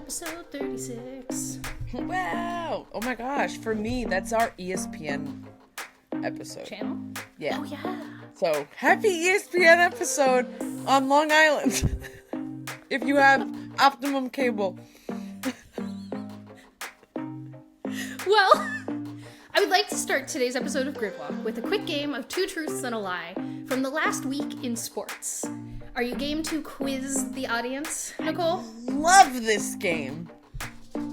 Episode 36. Wow. Oh my gosh. For me, that's our ESPN episode. Channel? Yeah. Oh, yeah. So, happy ESPN episode on Long Island. If you have Optimum Cable. Well, I would like to start today's episode of Gridwalk with a quick game of Two Truths and a Lie from the last week in sports. Are you game to quiz the audience, Nicole? Love this game.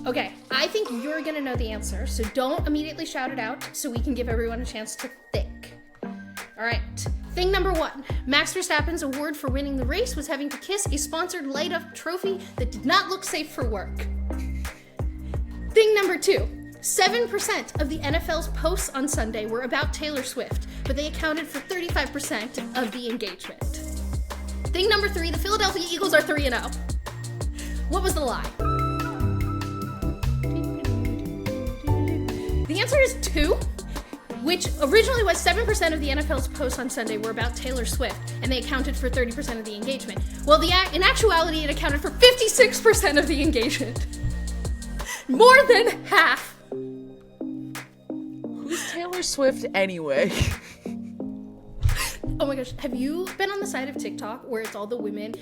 Okay, I think you're gonna know the answer, so don't immediately shout it out so we can give everyone a chance to think. All right, thing number one. Max Verstappen's award for winning the race was having to kiss a sponsored light-up trophy that did not look safe for work. Thing number two. 7% of the NFL's posts on Sunday were about Taylor Swift, but they accounted for 35% of the engagement. Thing number three, the Philadelphia Eagles are 3-0. What was the lie? The answer is 2, which originally was 7% of the NFL's posts on Sunday were about Taylor Swift, and they accounted for 30% of the engagement. Well, in actuality, it accounted for 56% of the engagement. More than half. Who's Taylor Swift anyway? Oh my gosh, have you been on the side of TikTok where it's all the women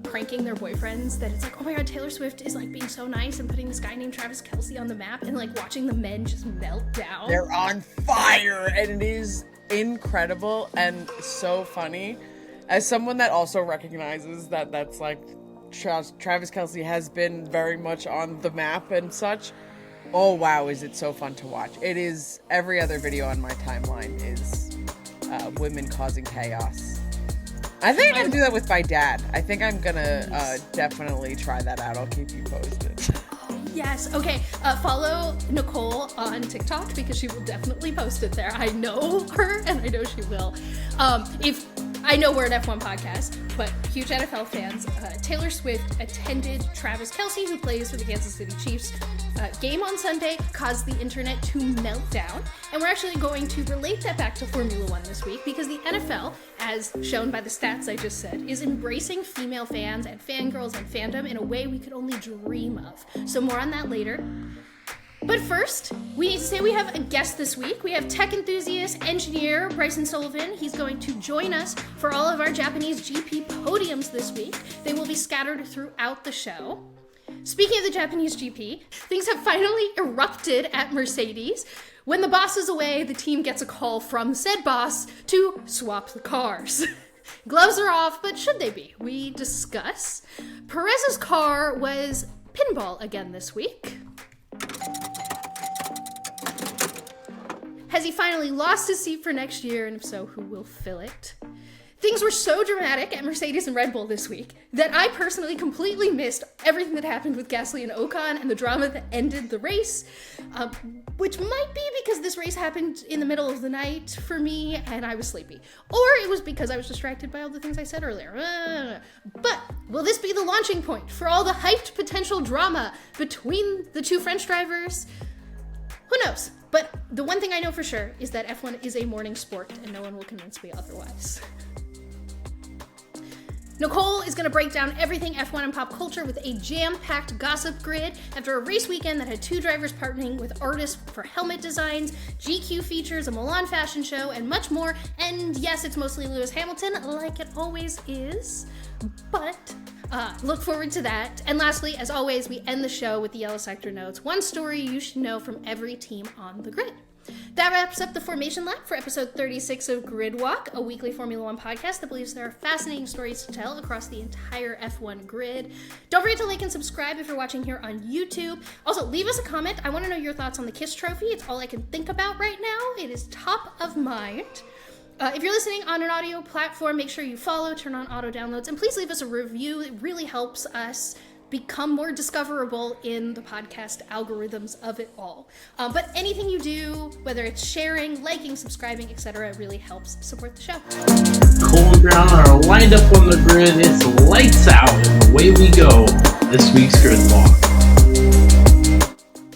pranking their boyfriends that it's like, oh my god, Taylor Swift is like being so nice and putting this guy named Travis Kelce on the map and like watching the men just melt down? They're on fire and it is incredible and so funny. As someone that also recognizes that that's like Travis Kelce has been very much on the map and such. Oh wow, is it so fun to watch. It is, every other video on my timeline is women causing chaos. I think I'm gonna do that with my dad. I think I'm gonna definitely try that out. I'll keep you posted. Yes, okay, follow Nicole on TikTok because she will definitely post it there. I know her and I know she will. I know we're an F1 podcast, but huge NFL fans. Taylor Swift attended Travis Kelce, who plays for the Kansas City Chiefs, game on Sunday, caused the internet to melt down. And we're actually going to relate that back to Formula One this week because the NFL, as shown by the stats I just said, is embracing female fans and fangirls and fandom in a way we could only dream of. So more on that later. But first, we need to say we have a guest this week. We have tech enthusiast, engineer Bryson Sullivan. He's going to join us for all of our Japanese GP podiums this week. They will be scattered throughout the show. Speaking of the Japanese GP, things have finally erupted at Mercedes. When the boss is away, the team gets a call from said boss to swap the cars. Gloves are off, but should they be? We discuss. Perez's car was Pinball again this week. Has he finally lost his seat for next year? And if so, who will fill it? Things were so dramatic at Mercedes and Red Bull this week that I personally completely missed everything that happened with Gasly and Ocon and the drama that ended the race, which might be because this race happened in the middle of the night for me and I was sleepy. Or it was because I was distracted by all the things I said earlier. But will this be the launching point for all the hyped potential drama between the two French drivers? Who knows? But the one thing I know for sure is that F1 is a morning sport and no one will convince me otherwise. Nicole is going to break down everything F1 and pop culture with a jam-packed gossip grid after a race weekend that had two drivers partnering with artists for helmet designs, GQ features, a Milan fashion show, and much more. And yes, it's mostly Lewis Hamilton, like it always is. But look forward to that. And lastly, as always, we end the show with the Yellow Sector Notes. One story you should know from every team on the grid. That wraps up the Formation Lab for episode 36 of Gridwalk, a weekly Formula One podcast that believes there are fascinating stories to tell across the entire F1 grid. Don't forget to like and subscribe if you're watching here on YouTube. Also, leave us a comment. I want to know your thoughts on the KISS trophy. It's all I can think about right now. It is top of mind. If you're listening on an audio platform, make sure you follow, turn on auto downloads, and please leave us a review. It really helps us become more discoverable in the podcast algorithms of it all. But anything you do, whether it's sharing, liking, subscribing, etc., really helps support the show. Cole and Briana are lined up on the grid. It's lights out, and away we go. This week's Gridwalk.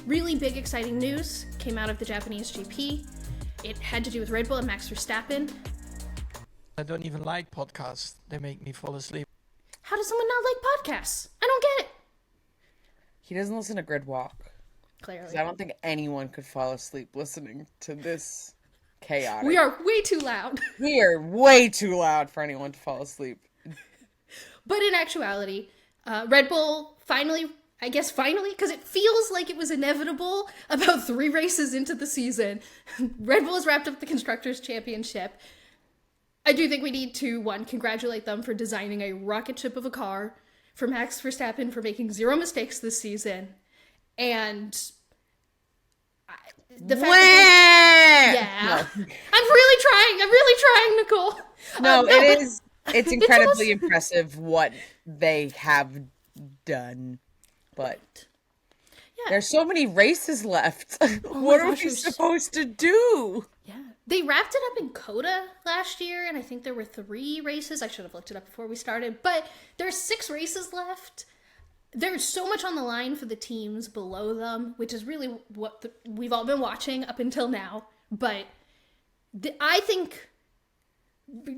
Really big, exciting news came out of the Japanese GP. It had to do with Red Bull and Max Verstappen. I don't even like podcasts. They make me fall asleep. How does someone not like podcasts? I don't get it. He doesn't listen to Grid Walk. 'Cause Clearly. I don't think anyone could fall asleep listening to this chaotic. We are way too loud. We are way too loud for anyone to fall asleep. But in actuality, Red Bull finally, because it feels like it was inevitable about 3 races into the season, Red Bull has wrapped up the Constructors' Championship. I do think we need to, one, congratulate them for designing a rocket ship of a car, for Max Verstappen for making 0 mistakes this season, and the fact that No. I'm really trying, Nicole. No, but it's incredibly impressive what they have done. But there's so many races left. What are we supposed to do? Yeah. They wrapped it up in Coda last year, and I think there were 3 races. I should have looked it up before we started. But there's 6 races left. There's so much on the line for the teams below them, which is really what we've all been watching up until now. But I think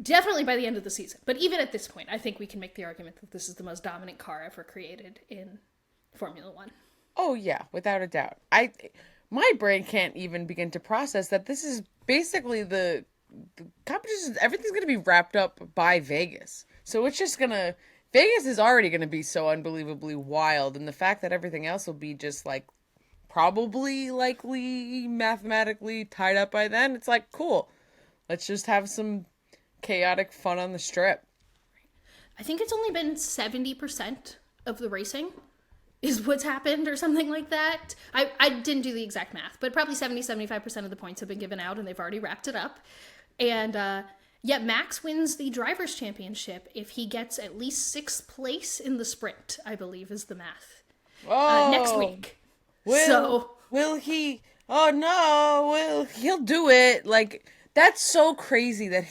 definitely by the end of the season, but even at this point, I think we can make the argument that this is the most dominant car ever created in Formula One. Oh yeah, without a doubt. My brain can't even begin to process that this is basically the competition. Everything's gonna be wrapped up by Vegas, so it's just gonna. Vegas is already gonna be so unbelievably wild, and the fact that everything else will be just like probably likely mathematically tied up by then, it's like cool. Let's just have some chaotic fun on the strip. I think it's only been 70% of the racing is what's happened or something like that. I didn't do the exact math, but probably 75% of the points have been given out and they've already wrapped it up. And yet Max wins the Drivers' Championship if he gets at least 6th place in the sprint, I believe is the math. Next week. Will he? Oh no, he'll do it. Like, that's so crazy that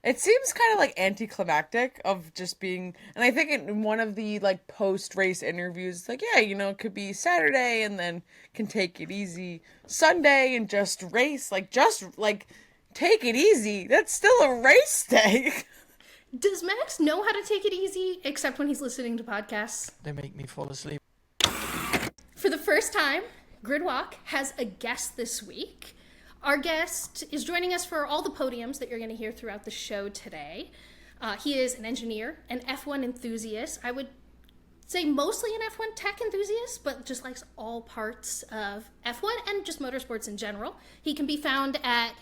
it seems kind of like anticlimactic of just being, and I think in one of the like post-race interviews, like, yeah, it could be Saturday and then can take it easy Sunday and just race, just take it easy. That's still a race day. Does Max know how to take it easy except when he's listening to podcasts? They make me fall asleep. For the first time, Gridwalk has a guest this week. Our guest is joining us for all the podiums that you're going to hear throughout the show today. He is an engineer, an F1 enthusiast. I would say mostly an F1 tech enthusiast, but just likes all parts of F1 and just motorsports in general. He can be found at,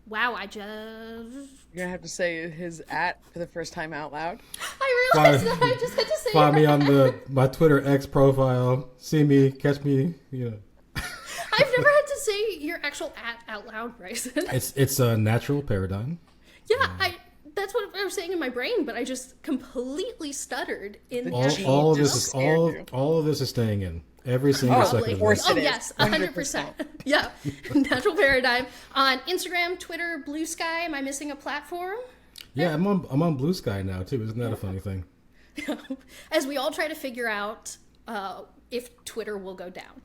You're going to have to say his for the first time out loud. I realized that I just had to say Find me on my Twitter X profile. See me, catch me, I've never had to say your actual out loud, Bryson. It's a NaturalParadigm. Yeah, that's what I was saying in my brain, but I just completely stuttered in all of this is staying in. Every single second of this. Oh, yes, 100%. Yeah. Natural Paradigm. On Instagram, Twitter, Blue Sky. Am I missing a platform? Yeah, I'm on Blue Sky now, too. Isn't that a funny thing? As we all try to figure out if Twitter will go down.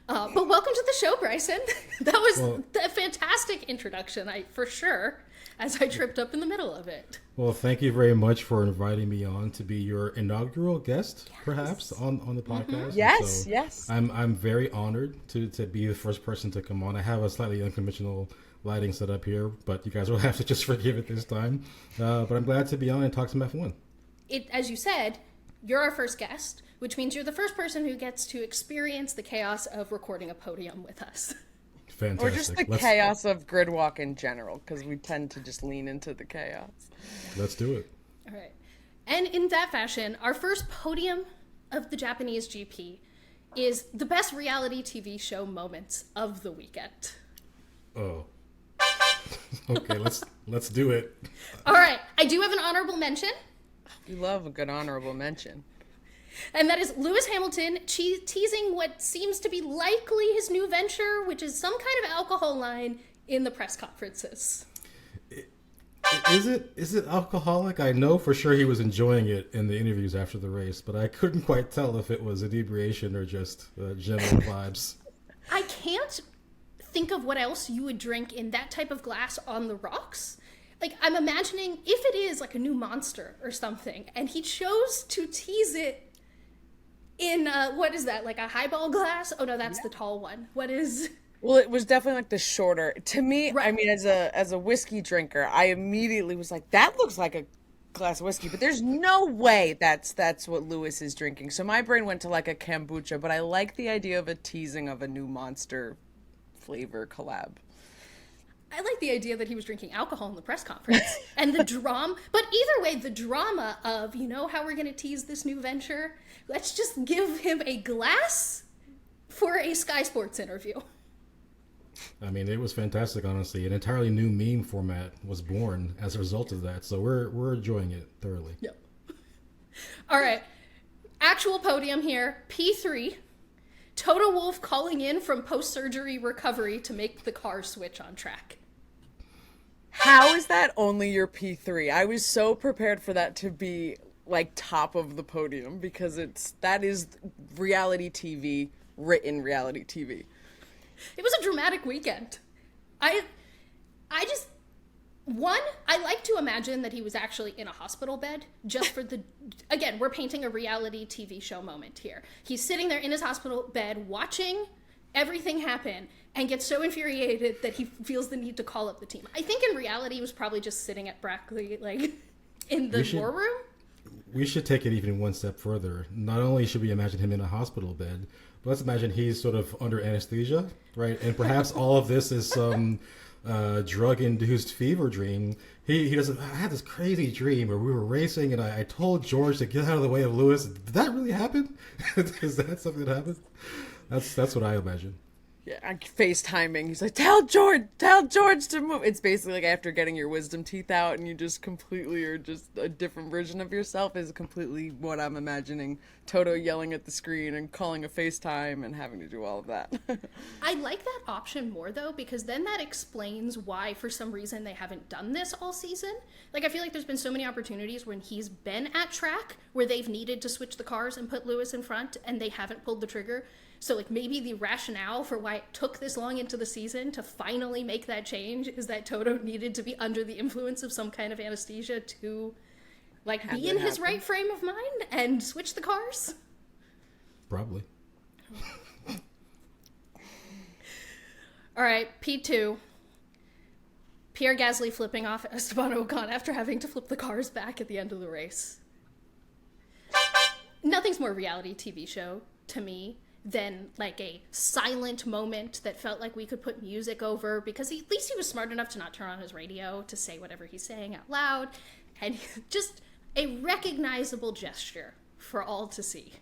But welcome to the show, Bryson. That was a fantastic introduction, for sure, as I tripped up in the middle of it. Well, thank you very much for inviting me on to be your inaugural guest, perhaps, on the podcast. Mm-hmm. Yes. I'm very honored to be the first person to come on. I have a slightly unconventional lighting set up here, but you guys will have to just forgive it this time. But I'm glad to be on and talk some F1. As you said, you're our first guest, which means you're the first person who gets to experience the chaos of recording a podium with us. Fantastic. Or just the chaos of Gridwalk in general, because we tend to just lean into the chaos. Let's do it. All right. And in that fashion, our first podium of the Japanese GP is the best reality TV show moments of the weekend. Oh. Okay, let's do it. All right. I do have an honorable mention. We love a good honorable mention. And that is Lewis Hamilton teasing what seems to be likely his new venture, which is some kind of alcohol line in the press conferences. Is it alcoholic? I know for sure he was enjoying it in the interviews after the race, but I couldn't quite tell if it was inebriation or just general vibes. I can't think of what else you would drink in that type of glass on the rocks. I'm imagining if it is like a new Monster or something, and he chose to tease it in what is that, like a highball glass? Oh no, that's the tall one. What is? Well, it was definitely like the shorter. To me, Right. I mean, as a whiskey drinker, I immediately was like, that looks like a glass of whiskey, but there's no way that's what Lewis is drinking. So my brain went to like a kombucha, but I like the idea of a teasing of a new Monster flavor collab. I like the idea that he was drinking alcohol in the press conference and the drama. But either way, the drama of, you know how we're going to tease this new venture? Let's just give him a glass for a Sky Sports interview. I mean, it was fantastic, honestly. An entirely new meme format was born as a result of that, so we're enjoying it thoroughly. Yep. All right. Actual podium here. P3. Toto Wolff calling in from post-surgery recovery to make the car switch on track. How is that only your P3? I was so prepared for that to be like top of the podium because that is reality TV, written reality TV. It was a dramatic weekend. I just, one, I like to imagine that he was actually in a hospital bed just for the, again, we're painting a reality TV show moment here. He's sitting there in his hospital bed watching everything happen and gets so infuriated that he feels the need to call up the team. I think in reality he was probably just sitting at Brackley, like, in the war room. We should take it even one step further. Not only should we imagine him in a hospital bed, but let's imagine he's sort of under anesthesia, right? And perhaps all of this is some drug-induced fever dream. He doesn't. I had this crazy dream where we were racing, and I told George to get out of the way of Lewis. Did that really happen? Is that something that happened? That's what I imagine. Yeah, FaceTiming. He's like, tell George to move. It's basically like after getting your wisdom teeth out and you just completely are just a different version of yourself is completely what I'm imagining. Toto yelling at the screen and calling a FaceTime and having to do all of that. I like that option more though, because then that explains why for some reason they haven't done this all season. Like I feel like there's been so many opportunities when he's been at track where they've needed to switch the cars and put Lewis in front and they haven't pulled the trigger. So like maybe the rationale for why it took this long into the season to finally make that change is that Toto needed to be under the influence of some kind of anesthesia to like be in his right frame of mind and switch the cars. Probably. All right, P2. Pierre Gasly flipping off Esteban Ocon after having to flip the cars back at the end of the race. Nothing's more reality TV show to me than like a silent moment that felt like we could put music over because at least he was smart enough to not turn on his radio to say whatever he's saying out loud, and just a recognizable gesture for all to see.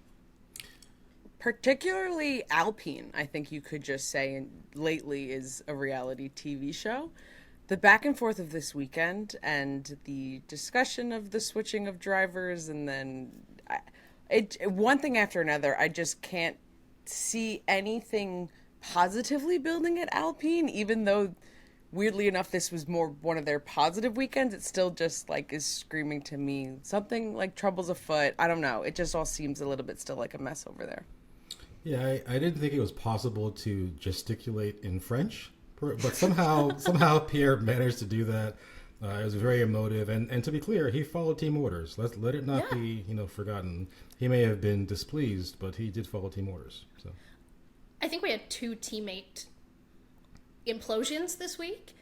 Particularly Alpine, I think you could just say lately is a reality TV show. The back and forth of this weekend and the discussion of the switching of drivers and then one thing after another, I just can't see anything positively building at Alpine, even though weirdly enough this was more one of their positive weekends. It still just like is screaming to me something like trouble's afoot. I don't know, it just all seems a little bit still like a mess over there. Yeah, I didn't think it was possible to gesticulate in French, but somehow Pierre managed to do that. It was very emotive, and to be clear, he followed team orders. Let it not be forgotten. He may have been displeased, but he did follow team orders. So I think we had 2 teammate implosions this week,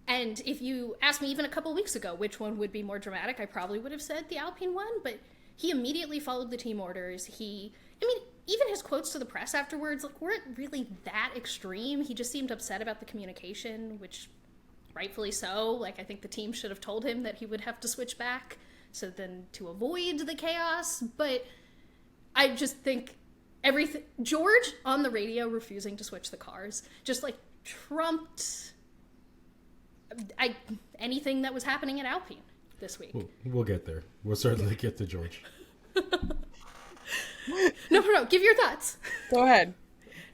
and if you asked me even a couple weeks ago which one would be more dramatic, I probably would have said the Alpine one. But he immediately followed the team orders. Even his quotes to the press afterwards weren't really that extreme. He just seemed upset about the communication, which rightfully so. Like I think the team should have told him that he would have to switch back so then to avoid the chaos. But I just think everything, George on the radio refusing to switch the cars just like trumped anything that was happening at Alpine this week. We'll get there. We'll certainly get to George. No, give your thoughts. Go ahead.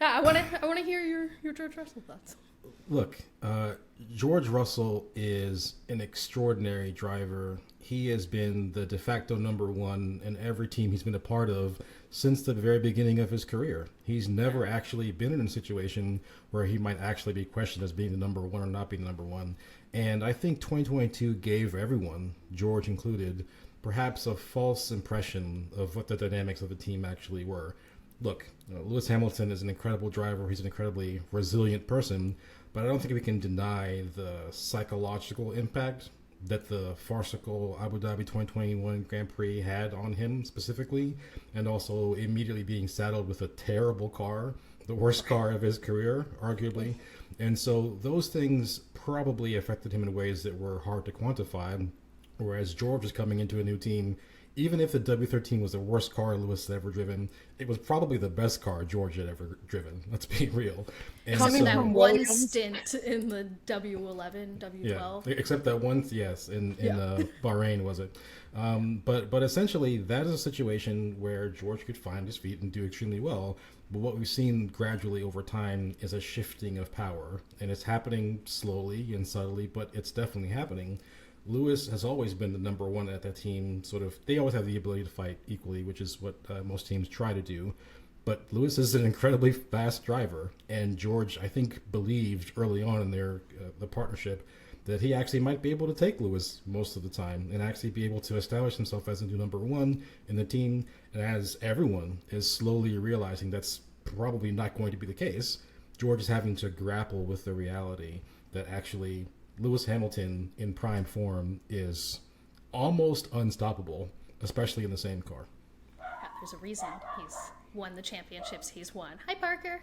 I want to hear your George Russell thoughts. Look, George Russell is an extraordinary driver. He has been the de facto number one in every team he's been a part of since the very beginning of his career. He's never actually been in a situation where he might actually be questioned as being the number one or not being the number one. And I think 2022 gave everyone, George included, perhaps a false impression of what the dynamics of the team actually were. look, Lewis Hamilton is an incredible driver. He's an incredibly resilient person, but I don't think we can deny the psychological impact that the farcical Abu Dhabi 2021 Grand Prix had on him specifically, and also immediately being saddled with a terrible car, the worst car of his career, arguably. And so those things probably affected him in ways that were hard to quantify, whereas George is coming into a new team. Even if the W13 was the worst car Lewis had ever driven, it was probably the best car George had ever driven. Let's be real. And Coming that from one Williams. stint in the W11, W12. yeah, except that one, yes, in Bahrain, was it? But essentially, that is a situation where George could find his feet and do extremely well. But what we've seen gradually over time is a shifting of power, and it's happening slowly and subtly, but it's definitely happening. Lewis has always been the number one at that team. Sort of, they always have the ability to fight equally, which is what most teams try to do. But Lewis is an incredibly fast driver, and George, I think, believed early on in their the partnership that he actually might be able to take Lewis most of the time and actually be able to establish himself as a new number one in the team. And as everyone is slowly realizing that's probably not going to be the case, George is having to grapple with the reality that actually Lewis Hamilton in prime form is almost unstoppable, especially in the same car. Yeah, there's a reason he's won the championships he's won. Hi, Parker.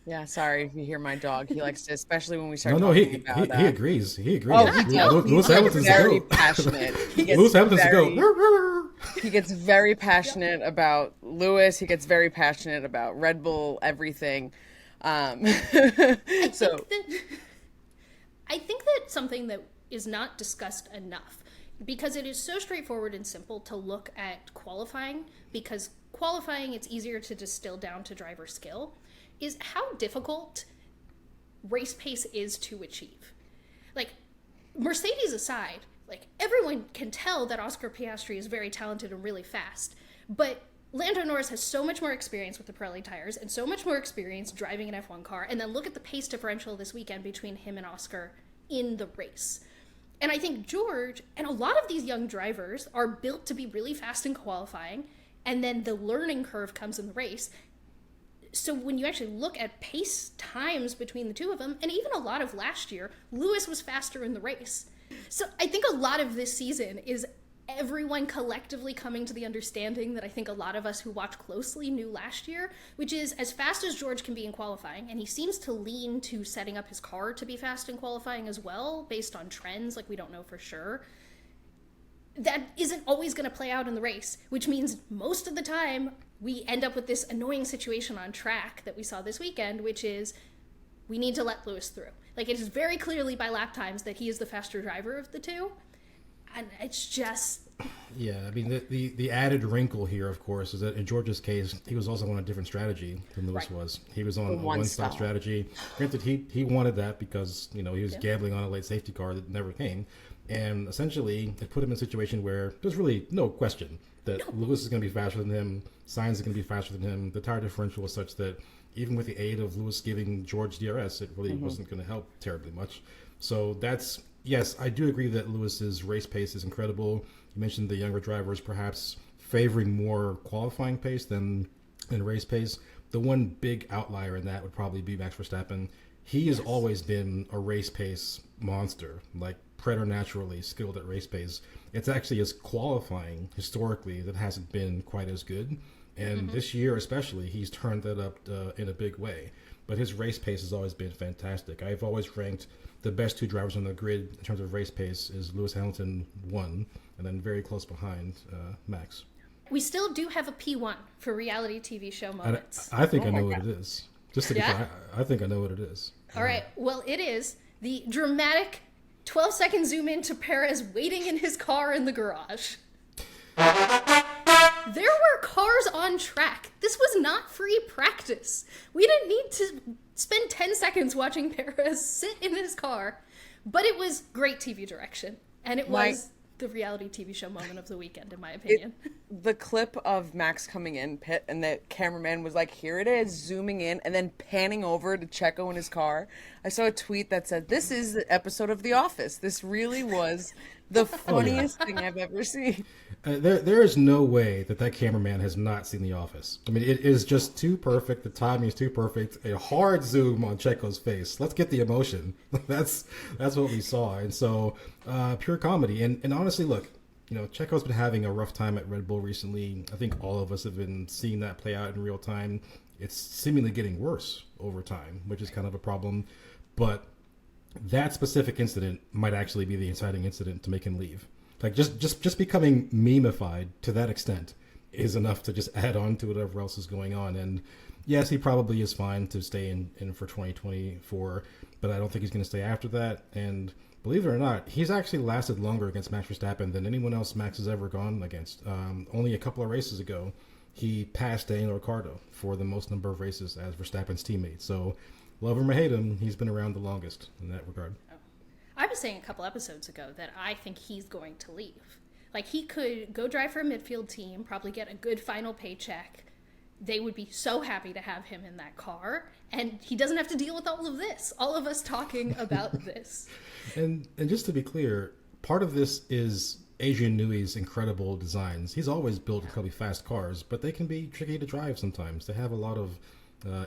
Yeah, sorry if you hear my dog. He likes to, especially when we start No, talking he about... he agrees. He agrees. Oh, he does. Lewis He's Hamilton's very the goat. passionate. Lewis Hamilton's the goat. He gets very passionate about Lewis. He gets very passionate about Red Bull, everything. So... I think that something that is not discussed enough, because it is so straightforward and simple to look at qualifying, because qualifying, it's easier to distill down to driver skill, is how difficult race pace is to achieve. Like, Mercedes aside, like, everyone can tell that Oscar Piastri is very talented and really fast, but Lando Norris has so much more experience with the Pirelli tires and so much more experience driving an F1 car, and then look at the pace differential this weekend between him and Oscar in the race. And I think George and a lot of these young drivers are built to be really fast in qualifying, and then the learning curve comes in the race. So when you actually look at pace times between the two of them, and even a lot of last year, Lewis was faster in the race. So I think a lot of this season is everyone collectively coming to the understanding that I think a lot of us who watch closely knew last year, which is as fast as George can be in qualifying, and he seems to lean to setting up his car to be fast in qualifying as well, based on trends, like we don't know for sure, that isn't always going to play out in the race, which means most of the time we end up with this annoying situation on track that we saw this weekend, which is we need to let Lewis through. Like, it is very clearly by lap times that he is the faster driver of the two. And it's just... Yeah, I mean, the added wrinkle here, of course, is that in George's case, he was also on a different strategy than Lewis was. He was on a one-stop strategy. Granted, he wanted that because, he was gambling on a late safety car that never came. And essentially, it put him in a situation where there's really no question that Lewis is going to be faster than him, Sainz is going to be faster than him. The tire differential was such that even with the aid of Lewis giving George DRS, it really wasn't going to help terribly much. So that's... Yes, I do agree that Lewis's race pace is incredible. You mentioned the younger drivers perhaps favoring more qualifying pace than race pace. The one big outlier in that would probably be Max Verstappen. He has always been a race pace monster, like preternaturally skilled at race pace. It's actually his qualifying historically that hasn't been quite as good. And this year especially, he's turned that up in a big way. But his race pace has always been fantastic. I've always ranked the best two drivers on the grid in terms of race pace is Lewis Hamilton 1, and then very close behind Max. We still do have a P1 for reality TV show moments. I think I know what it is. Just to be clear, I think I know what it is. All right. Well, it is the dramatic 12-second zoom in to Perez waiting in his car in the garage. There were cars on track. This was not free practice. We didn't need to spend 10 seconds watching Perez sit in his car, but it was great TV direction. And it was the reality TV show moment of the weekend, in my opinion. The clip of Max coming in pit and the cameraman was like, here it is, zooming in and then panning over to Checo in his car. I saw a tweet that said, this is the episode of The Office. This really was the funniest thing I've ever seen. There is no way that cameraman has not seen The Office. I mean, it is just too perfect. The timing is too perfect. A hard zoom on Checo's face. Let's get the emotion. That's what we saw. And so, pure comedy. And honestly, look, Checo's been having a rough time at Red Bull recently. I think all of us have been seeing that play out in real time. It's seemingly getting worse over time, which is kind of a problem. But that specific incident might actually be the inciting incident to make him leave. Like just becoming memeified to that extent is enough to just add on to whatever else is going on. And yes, he probably is fine to stay in for 2024, but I don't think he's going to stay after that. And believe it or not, he's actually lasted longer against Max Verstappen than anyone else Max has ever gone against. Only a couple of races ago, he passed Daniel Ricciardo for the most number of races as Verstappen's teammate. So love him or hate him, he's been around the longest in that regard. I was saying a couple episodes ago that I think he's going to leave. Like, he could go drive for a midfield team, probably get a good final paycheck. They would be so happy to have him in that car, and he doesn't have to deal with all of this, all of us talking about this. And just to be clear, part of this is Adrian Newey's incredible designs. He's always built incredibly fast cars, but they can be tricky to drive sometimes. They have a lot of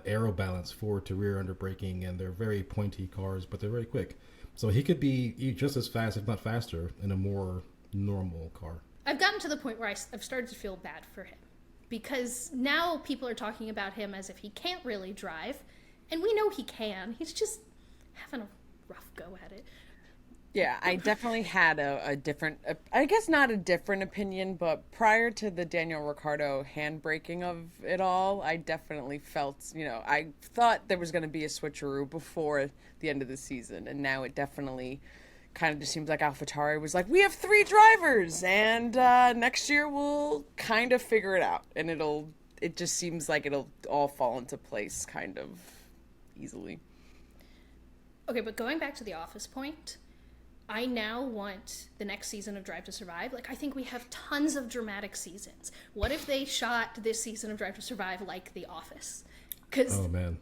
aero balance, forward to rear under braking, and they're very pointy cars, but they're very quick. So he could be just as fast, if not faster, in a more normal car. I've gotten to the point where I've started to feel bad for him. Because now people are talking about him as if he can't really drive. And we know he can. He's just having a rough go at it. Yeah, I definitely had a different, I guess not a different opinion, but prior to the Daniel Ricciardo handbraking of it all, I definitely felt, I thought there was going to be a switcheroo before the end of the season, and now it definitely kind of just seems like AlphaTauri was like, we have 3 drivers, and next year we'll kind of figure it out, and it just seems like it'll all fall into place kind of easily. Okay, but going back to the Office point, I now want the next season of Drive to Survive. Like, I think we have tons of dramatic seasons. What if they shot this season of Drive to Survive like The Office? Because oh man,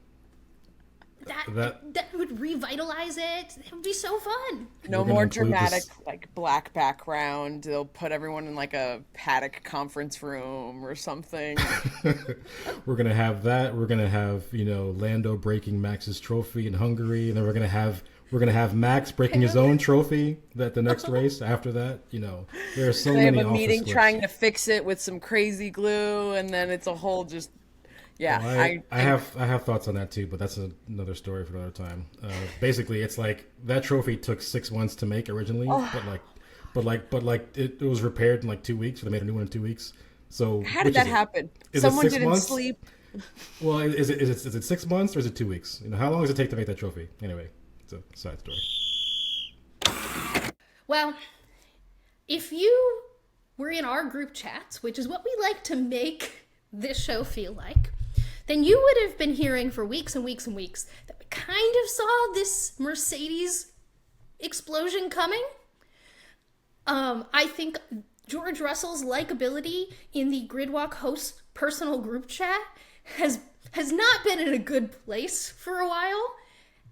that would revitalize it. It would be so fun. No more dramatic, like, black background. They'll put everyone in, like, a paddock conference room or something. We're going to have that. We're going to have, Lando breaking Max's trophy in Hungary, and then we're going to have Max breaking his own trophy at the next race after that. There are so many. They have a meeting trying to fix it with some crazy glue, and then it's a whole just. Yeah, well, I have thoughts on that too, but that's another story for another time. Basically, it's like that trophy took 6 months to make originally, but it was repaired in like 2 weeks. So they made a new one in 2 weeks. So how did that happen? Someone didn't sleep. Well, is it 6 months or is it 2 weeks? How long does it take to make that trophy? Anyway, it's a side story. Well, if you were in our group chats, which is what we like to make this show feel like, then you would have been hearing for weeks and weeks and weeks that we kind of saw this Mercedes explosion coming. I think George Russell's likability in the Gridwalk host personal group chat has not been in a good place for a while.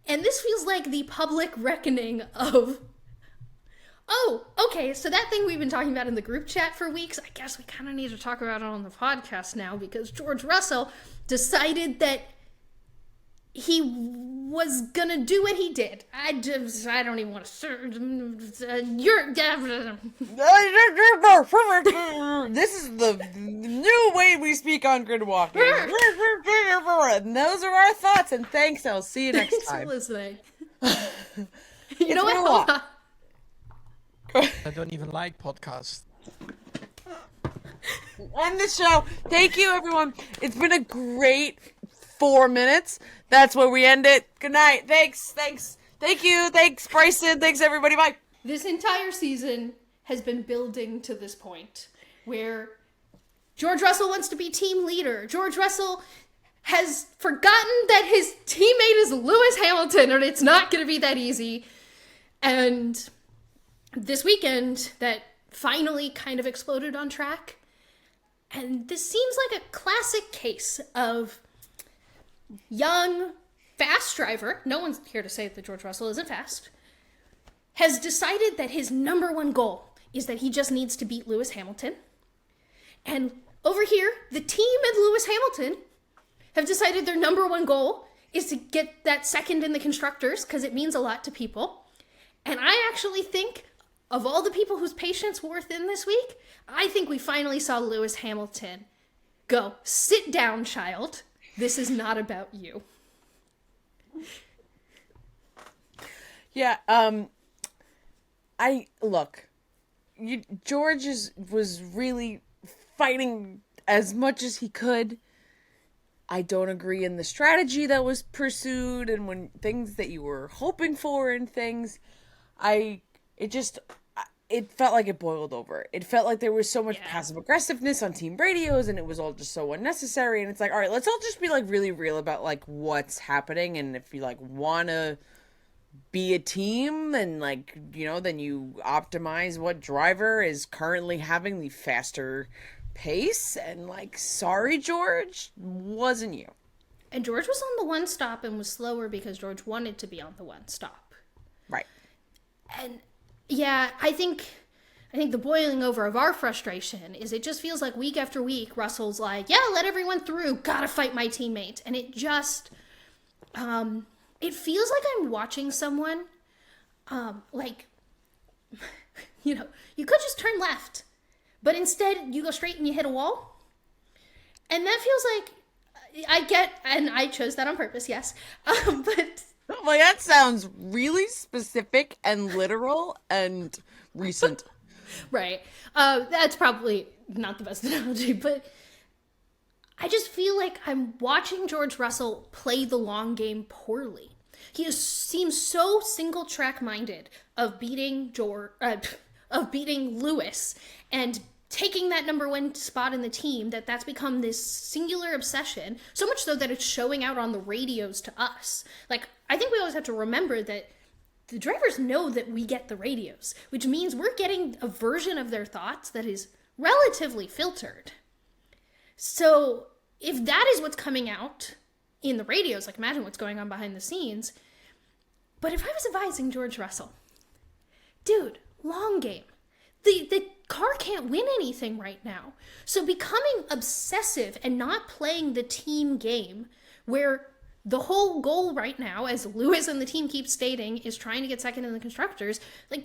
And this feels like the public reckoning of, oh, okay, so that thing we've been talking about in the group chat for weeks, I guess we kind of need to talk about it on the podcast now, because George Russell decided that he was gonna do what he did. I don't even want to. This is the new way we speak on grid walking. And those are our thoughts. And thanks. I'll see you next time. Thanks for listening. You know what? I don't even like podcasts. End the show. Thank you, everyone. It's been a great 4 minutes. That's where we end it. Good night. Thanks. Thank you. Thanks, Bryson. Thanks, everybody. Bye. This entire season has been building to this point where George Russell wants to be team leader. George Russell has forgotten that his teammate is Lewis Hamilton, and it's not going to be that easy. And this weekend, that finally kind of exploded on track. And this seems like a classic case of young, fast driver, no one's here to say that George Russell isn't fast, has decided that his number one goal is that he just needs to beat Lewis Hamilton. And over here, the team and Lewis Hamilton have decided their number one goal is to get that second in the constructors because it means a lot to people. And I actually think of all the people whose patience wore thin this week, I think we finally saw Lewis Hamilton go, sit down, child. This is not about you. Yeah, George was really fighting as much as he could. I don't agree in the strategy that was pursued and when things that you were hoping for and things. It felt like it boiled over. It felt like there was so much passive aggressiveness on team radios and it was all just so unnecessary. And it's like, all right, let's all just be like really real about like what's happening. And if you like want to be a team and like, you know, then you optimize what driver is currently having the faster pace. And like, sorry, George, wasn't you. And George was on the one stop and was slower because George wanted to be on the one stop. Right. And yeah, I think the boiling over of our frustration is it just feels like week after week, Russell's like, yeah, let everyone through, gotta fight my teammates. And it just, it feels like I'm watching someone, like, you know, you could just turn left, but instead you go straight and you hit a wall. And that feels like, and I chose that on purpose, yes, but... Like, that sounds really specific and literal and recent. Right. That's probably not the best analogy, but I just feel like I'm watching George Russell play the long game poorly. He seems so single track minded of beating Lewis and taking that number one spot in the team that's become this singular obsession, so much so that it's showing out on the radios to us. Like, I think we always have to remember that the drivers know that we get the radios, which means we're getting a version of their thoughts that is relatively filtered. So if that is what's coming out in the radios, like imagine what's going on behind the scenes. But if I was advising George Russell, dude, long game. The car can't win anything right now. So becoming obsessive and not playing the team game, where the whole goal right now, as Lewis and the team keep stating, is trying to get second in the constructors. Like,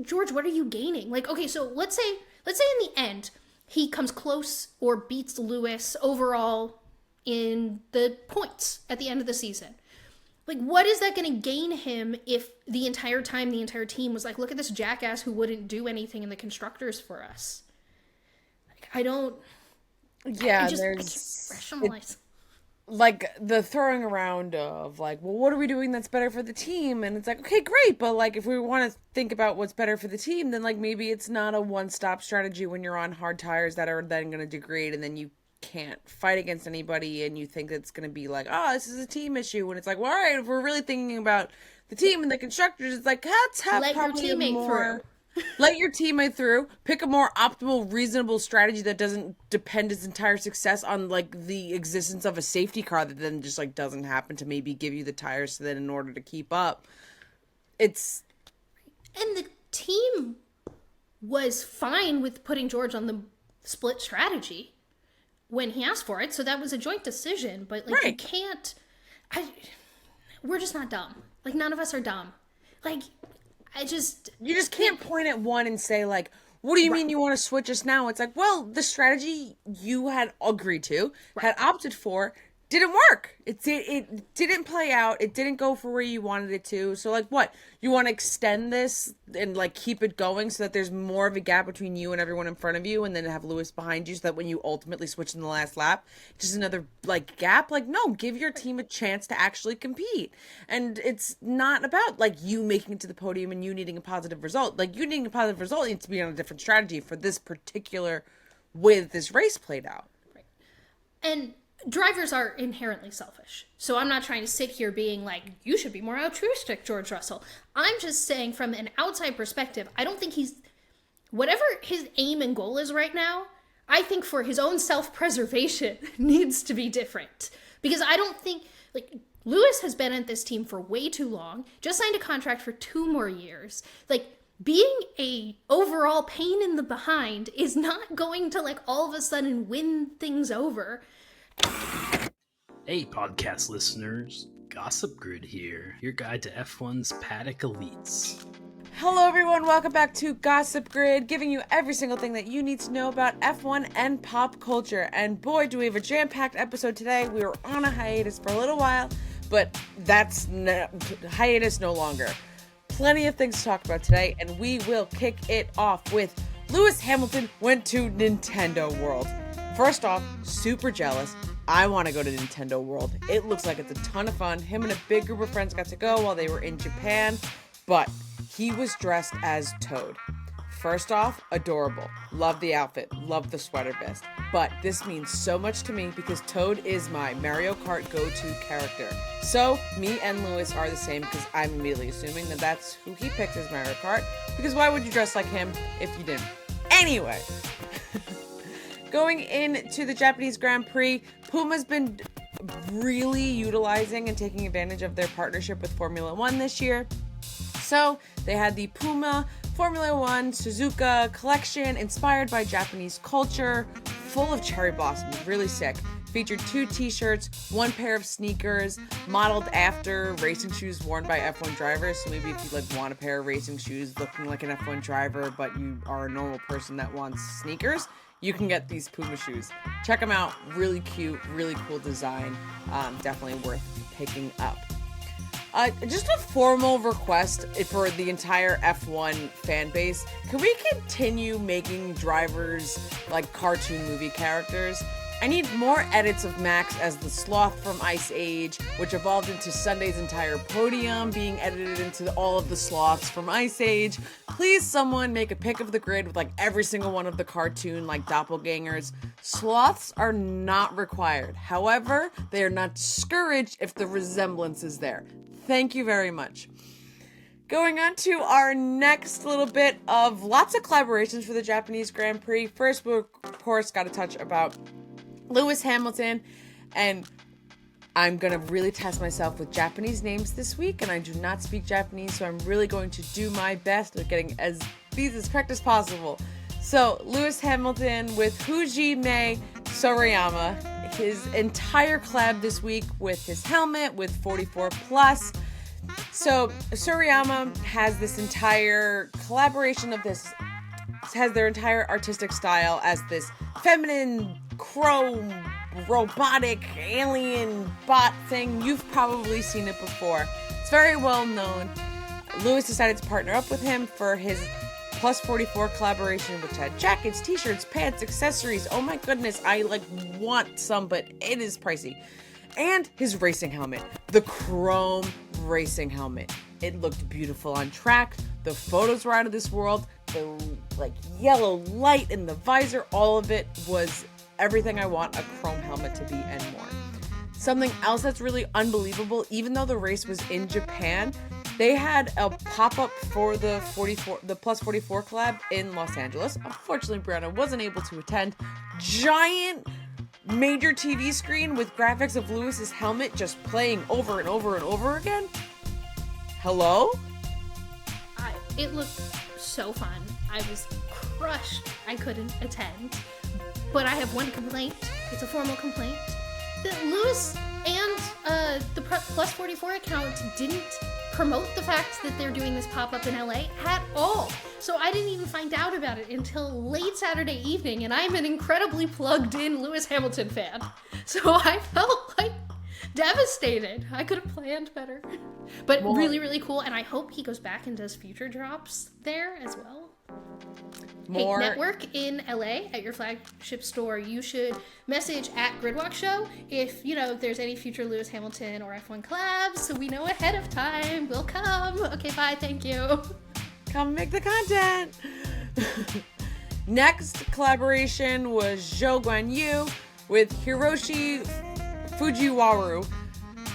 George, what are you gaining? Like, okay, so let's say in the end, he comes close or beats Lewis overall in the points at the end of the season. Like, what is that going to gain him if the entire time the entire team was like, look at this jackass who wouldn't do anything in the constructors for us? Like, I don't... Yeah, I can't rationalize. Like, the throwing around of, like, well, what are we doing that's better for the team? And it's like, okay, great, but, like, if we want to think about what's better for the team, then, like, maybe it's not a one-stop strategy when you're on hard tires that are then going to degrade and then you can't fight against anybody and you think it's going to be like, oh, this is a team issue. And it's like, well, all right, if we're really thinking about the team and the constructors, it's like, let's have let probably your teammate through. Let your teammate through. Pick a more optimal, reasonable strategy that doesn't depend its entire success on, like, the existence of a safety car that then just, like, doesn't happen to maybe give you the tires so that in order to keep up. It's... And the team was fine with putting George on the split strategy when he asked for it, so that was a joint decision, but, like, right. We're just not dumb. Like, none of us are dumb. Like, you just can't point at one and say, like, what do you mean you want to switch us now? It's like, well, the strategy you had agreed to, had opted for, didn't work. It didn't play out. It didn't go for where you wanted it to. So, like, what? You want to extend this and, like, keep it going so that there's more of a gap between you and everyone in front of you and then have Lewis behind you so that when you ultimately switch in the last lap, just another, like, gap? Like, no, give your team a chance to actually compete. And it's not about, like, you making it to the podium and you needing a positive result. Like, you needing a positive result needs to be on a different strategy for this particular way that this race played out. Right. And drivers are inherently selfish. So I'm not trying to sit here being like, you should be more altruistic, George Russell. I'm just saying from an outside perspective, I don't think whatever his aim and goal is right now, I think for his own self-preservation needs to be different. Because I don't think, like, Lewis has been at this team for way too long, just signed a contract for 2 more years. Like, being a overall pain in the behind is not going to like all of a sudden win things over. Hey, podcast listeners. Gossip Grid here, your guide to F1's paddock elites. Hello everyone, welcome back to Gossip Grid, giving you every single thing that you need to know about F1 and pop culture. And boy, do we have a jam-packed episode today. We were on a hiatus for a little while, but that's hiatus no longer. Plenty of things to talk about today, and we will kick it off with Lewis Hamilton went to Nintendo World. First off, super jealous. I want to go to Nintendo World. It looks like it's a ton of fun. Him and a big group of friends got to go while they were in Japan, but he was dressed as Toad. First off, adorable. Love the outfit. Love the sweater vest. But this means so much to me because Toad is my Mario Kart go-to character. So, me and Lewis are the same because I'm immediately assuming that that's who he picked as Mario Kart. Because why would you dress like him if you didn't? Anyway, going into the Japanese Grand Prix, Puma's been really utilizing and taking advantage of their partnership with Formula One this year. So, they had the Puma Formula One Suzuka collection inspired by Japanese culture, full of cherry blossoms, really sick. Featured 2 t-shirts, 1 pair of sneakers, modeled after racing shoes worn by F1 drivers. So maybe if you want a pair of racing shoes looking like an F1 driver, but you are a normal person that wants sneakers, you can get these Puma shoes. Check them out. Really cute, really cool design. Definitely worth picking up. Just a formal request for the entire F1 fan base. Can we continue making drivers like cartoon movie characters? I need more edits of Max as the sloth from Ice Age, which evolved into Sunday's entire podium, being edited into all of the sloths from Ice Age. Please, someone make a pic of the grid with every single one of the cartoon doppelgangers. Sloths are not required. However, they are not discouraged if the resemblance is there. Thank you very much. Going on to our next little bit of lots of collaborations for the Japanese Grand Prix. First, we of course got to touch about Lewis Hamilton, and I'm going to really test myself with Japanese names this week, and I do not speak Japanese, so I'm really going to do my best at getting these as correct as possible. So, Lewis Hamilton with Hajime Sorayama, his entire collab this week with his helmet, with 44 Plus. So, Sorayama has this entire collaboration of this, has their entire artistic style as this feminine, chrome, robotic, alien bot thing. You've probably seen it before. It's very well known. Lewis decided to partner up with him for his Plus 44 collaboration, which had jackets, t-shirts, pants, accessories. Oh my goodness, I want some, but it is pricey. And his racing helmet, the chrome racing helmet. It looked beautiful on track. The photos were out of this world. The yellow light in the visor, all of it was everything I want a chrome helmet to be and more. Something else that's really unbelievable, even though the race was in Japan, they had a pop-up for the Plus 44 collab in Los Angeles. Unfortunately, Briana wasn't able to attend. Giant major TV screen with graphics of Lewis's helmet just playing over and over and over again. Hello? It looked so fun. I was crushed I couldn't attend. But I have one complaint. It's a formal complaint. That Lewis and the Plus 44 account didn't promote the fact that they're doing this pop-up in LA at all. So I didn't even find out about it until late Saturday evening, and I'm an incredibly plugged-in Lewis Hamilton fan. So I felt devastated. I could have planned better. But really, really cool, and I hope he goes back and does future drops there as well. Hey, Network in LA at your flagship store, you should message at Gridwalk Show if, there's any future Lewis Hamilton or F1 collabs, so we know ahead of time. We'll come. Okay, bye. Thank you. Come make the content. Next collaboration was Zhou Guanyu with Hiroshi Fujiwara,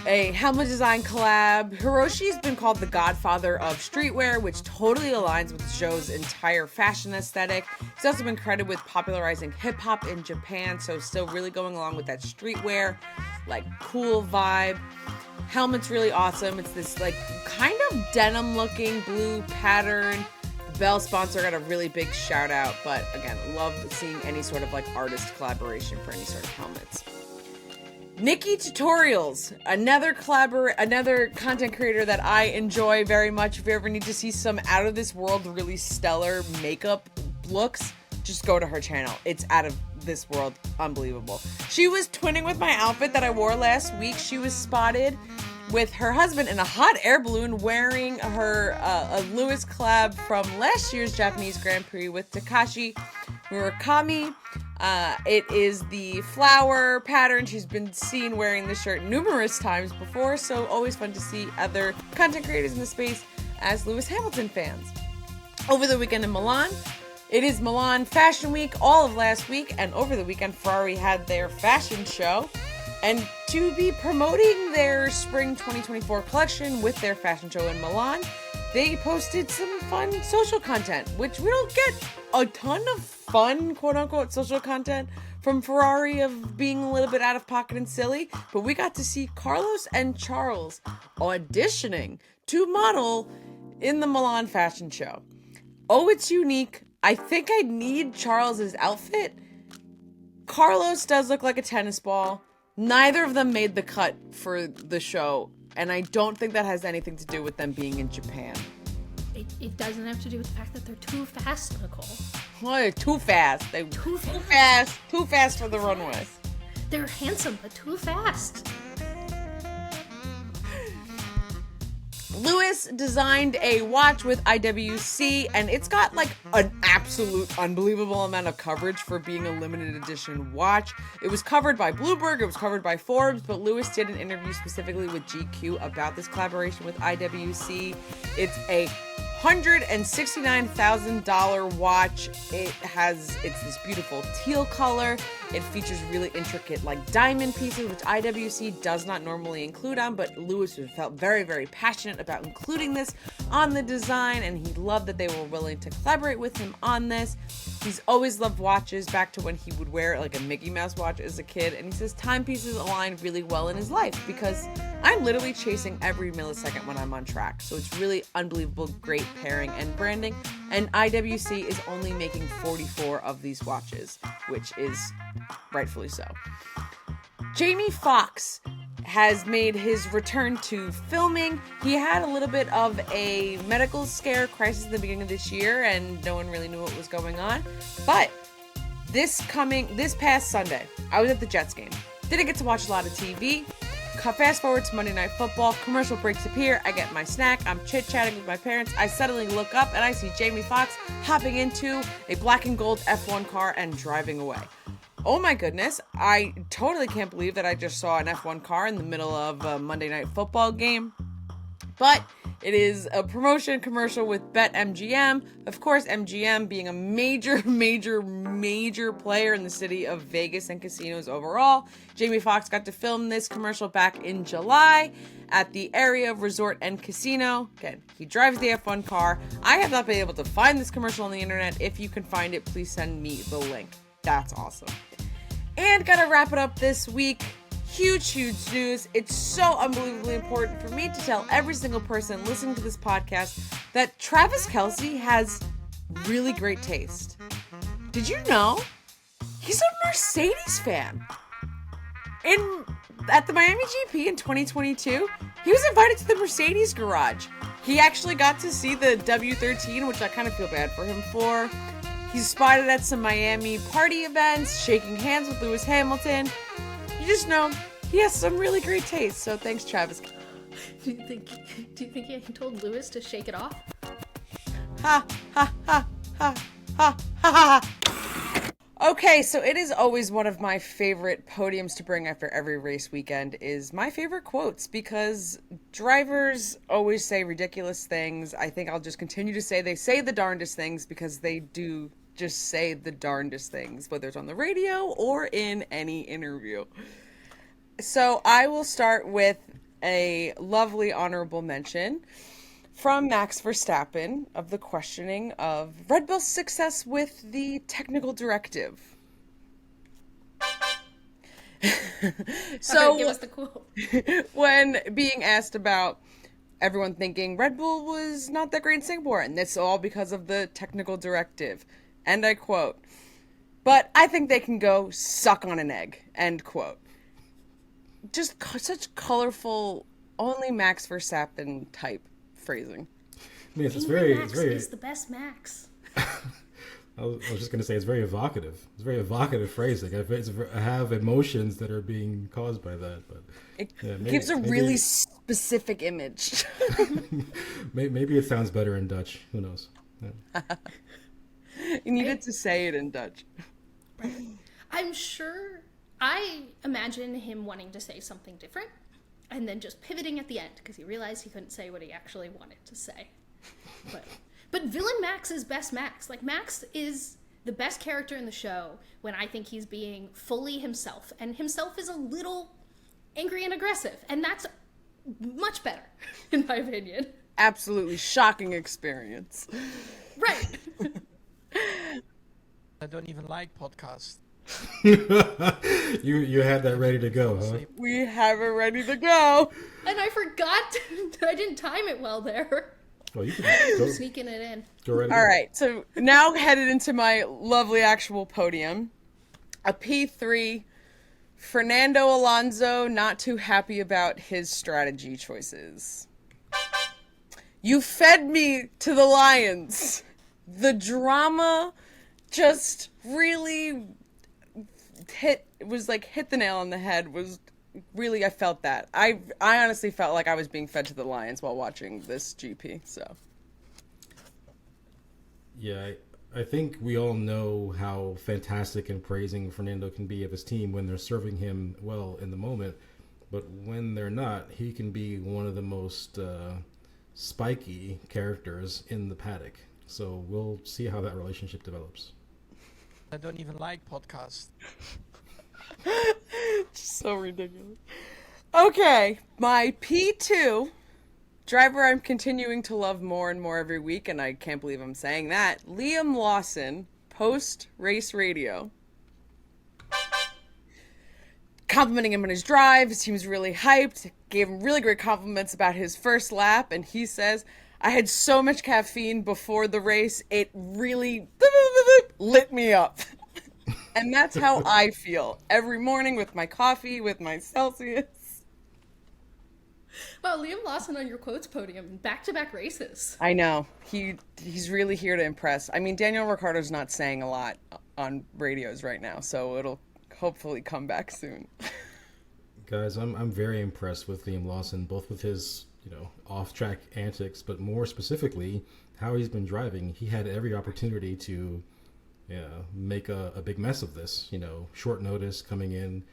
a helmet design collab. Hiroshi's been called the godfather of streetwear, which totally aligns with Zhou's entire fashion aesthetic. He's also been credited with popularizing hip-hop in Japan, so still really going along with that streetwear, cool vibe. Helmet's really awesome. It's this, kind of denim-looking blue pattern. Bell sponsor got a really big shout out, but again, love seeing any sort of like artist collaboration for any sort of helmets. Nikki Tutorials, another content creator that I enjoy very much. If you ever need to see some out of this world, really stellar makeup looks, just go to her channel. It's out of this world, unbelievable. She was twinning with my outfit that I wore last week. She was spotted with her husband in a hot air balloon wearing her a Lewis collab from last year's Japanese Grand Prix with Takashi Murakami. It is the flower pattern. She's been seen wearing this shirt numerous times before, so always fun to see other content creators in the space as Lewis Hamilton fans. Over the weekend in Milan, it is Milan Fashion Week all of last week, and over the weekend Ferrari had their fashion show. And to be promoting their spring 2024 collection with their fashion show in Milan, they posted some fun social content, which we don't get a ton of fun, quote-unquote, social content from Ferrari of being a little bit out of pocket and silly, but we got to see Carlos and Charles auditioning to model in the Milan fashion show. Oh, it's unique. I think I need Charles's outfit. Carlos does look like a tennis ball. Neither of them made the cut for the show, and I don't think that has anything to do with them being in Japan. It doesn't have to do with the fact that they're too fast, Nicole. Well, they're too fast. They're too fast for the runway. They're handsome, but too fast. Lewis designed a watch with IWC, and it's got like an absolute unbelievable amount of coverage for being a limited edition watch. It was covered by Bloomberg, it was covered by Forbes, but Lewis did an interview specifically with GQ about this collaboration with IWC. It's a $169,000 watch. It's this beautiful teal color. It features really intricate like diamond pieces, which IWC does not normally include on, but Lewis felt very, very passionate about including this on the design, and he loved that they were willing to collaborate with him on this. He's always loved watches, back to when he would wear like a Mickey Mouse watch as a kid, and he says timepieces align really well in his life because I'm literally chasing every millisecond when I'm on track. So it's really unbelievable, great pairing and branding, and IWC is only making 44 of these watches, which is rightfully so. Jamie Foxx has made his return to filming. He had a little bit of a medical scare crisis at the beginning of this year, and no one really knew what was going on. But this past Sunday, I was at the Jets game. Didn't get to watch a lot of TV. Fast forward to Monday Night Football, commercial breaks appear, I get my snack, I'm chit-chatting with my parents, I suddenly look up and I see Jamie Foxx hopping into a black and gold F1 car and driving away. Oh my goodness, I totally can't believe that I just saw an F1 car in the middle of a Monday Night Football game. But it is a promotion commercial with BetMGM. Of course, MGM being a major player in the city of Vegas and casinos overall. Jamie Foxx got to film this commercial back in July at the area resort and casino. Again, he drives the F1 car. I have not been able to find this commercial on the internet. If you can find it, please send me the link. That's awesome. And gotta wrap it up this week. Huge news. It's so unbelievably important for me to tell every single person listening to this podcast that Travis Kelce has really great taste. Did you know? He's a Mercedes fan. At the Miami GP in 2022, he was invited to the Mercedes garage. He actually got to see the W13, which I kind of feel bad for him for. He's spotted at some Miami party events, shaking hands with Lewis Hamilton. You just know he has some really great taste. So thanks, Travis. Do you think he told Lewis to shake it off? Ha ha ha ha ha ha ha. Okay, so it is always one of my favorite podiums to bring after every race weekend is my favorite quotes, because drivers always say ridiculous things. I think I'll just continue to say they say the darndest things, because they do just say the darndest things, whether it's on the radio or in any interview. So I will start with a lovely honorable mention from Max Verstappen of the questioning of Red Bull's success with the technical directive. So, give us the quote. When being asked about everyone thinking Red Bull was not that great in Singapore, and it's all because of the technical directive. And I quote, "But I think they can go suck on an egg," end quote. Just such colorful, only Max Verstappen type phrasing. I mean, it's Angry very, Max it's very. is the best Max. I was just going to say it's very evocative. It's very evocative phrasing. I have emotions that are being caused by that, but It yeah, gives a really specific image. maybe it sounds better in Dutch. Who knows? Yeah. You needed to say it in Dutch. Right. I'm sure. I imagine him wanting to say something different, and then just pivoting at the end because he realized he couldn't say what he actually wanted to say. But villain Max is best Max. Like, Max is the best character in the show when I think he's being fully himself. And himself is a little angry and aggressive. And that's much better, in my opinion. Absolutely shocking experience. Right. I don't even like podcasts. You had that ready to go, huh? We have it ready to go. And I forgot. I didn't time it well there. Well, you can go, Sneaking it in. go right All ahead. right, so now headed into my lovely actual podium. A P3, Fernando Alonso not too happy about his strategy choices. You fed me to the lions. The drama just really hit the nail on the head. Was really, I felt that. I honestly felt like I was being fed to the lions while watching this GP. So Yeah, I think we all know how fantastic and praising Fernando can be of his team when they're serving him well in the moment. But when they're not, he can be one of the most spiky characters in the paddock. So we'll see how that relationship develops. I don't even like podcasts. so ridiculous. Okay, my P2 driver I'm continuing to love more and more every week, and I can't believe I'm saying that. Liam Lawson, post-race radio. Complimenting him on his drive. His team's really hyped. Gave him really great compliments about his first lap, and he says, "I had so much caffeine before the race, it really lit me up." And that's how I feel every morning with my coffee, with my Celsius. Wow, Liam Lawson on your quotes podium, back-to-back races. I know. He's really here to impress. I mean, Daniel Ricciardo's not saying a lot on radios right now, so it'll hopefully come back soon. Guys, I'm very impressed with Liam Lawson, both with his off-track antics, but more specifically how he's been driving. He had every opportunity to make a big mess of this. Short notice coming in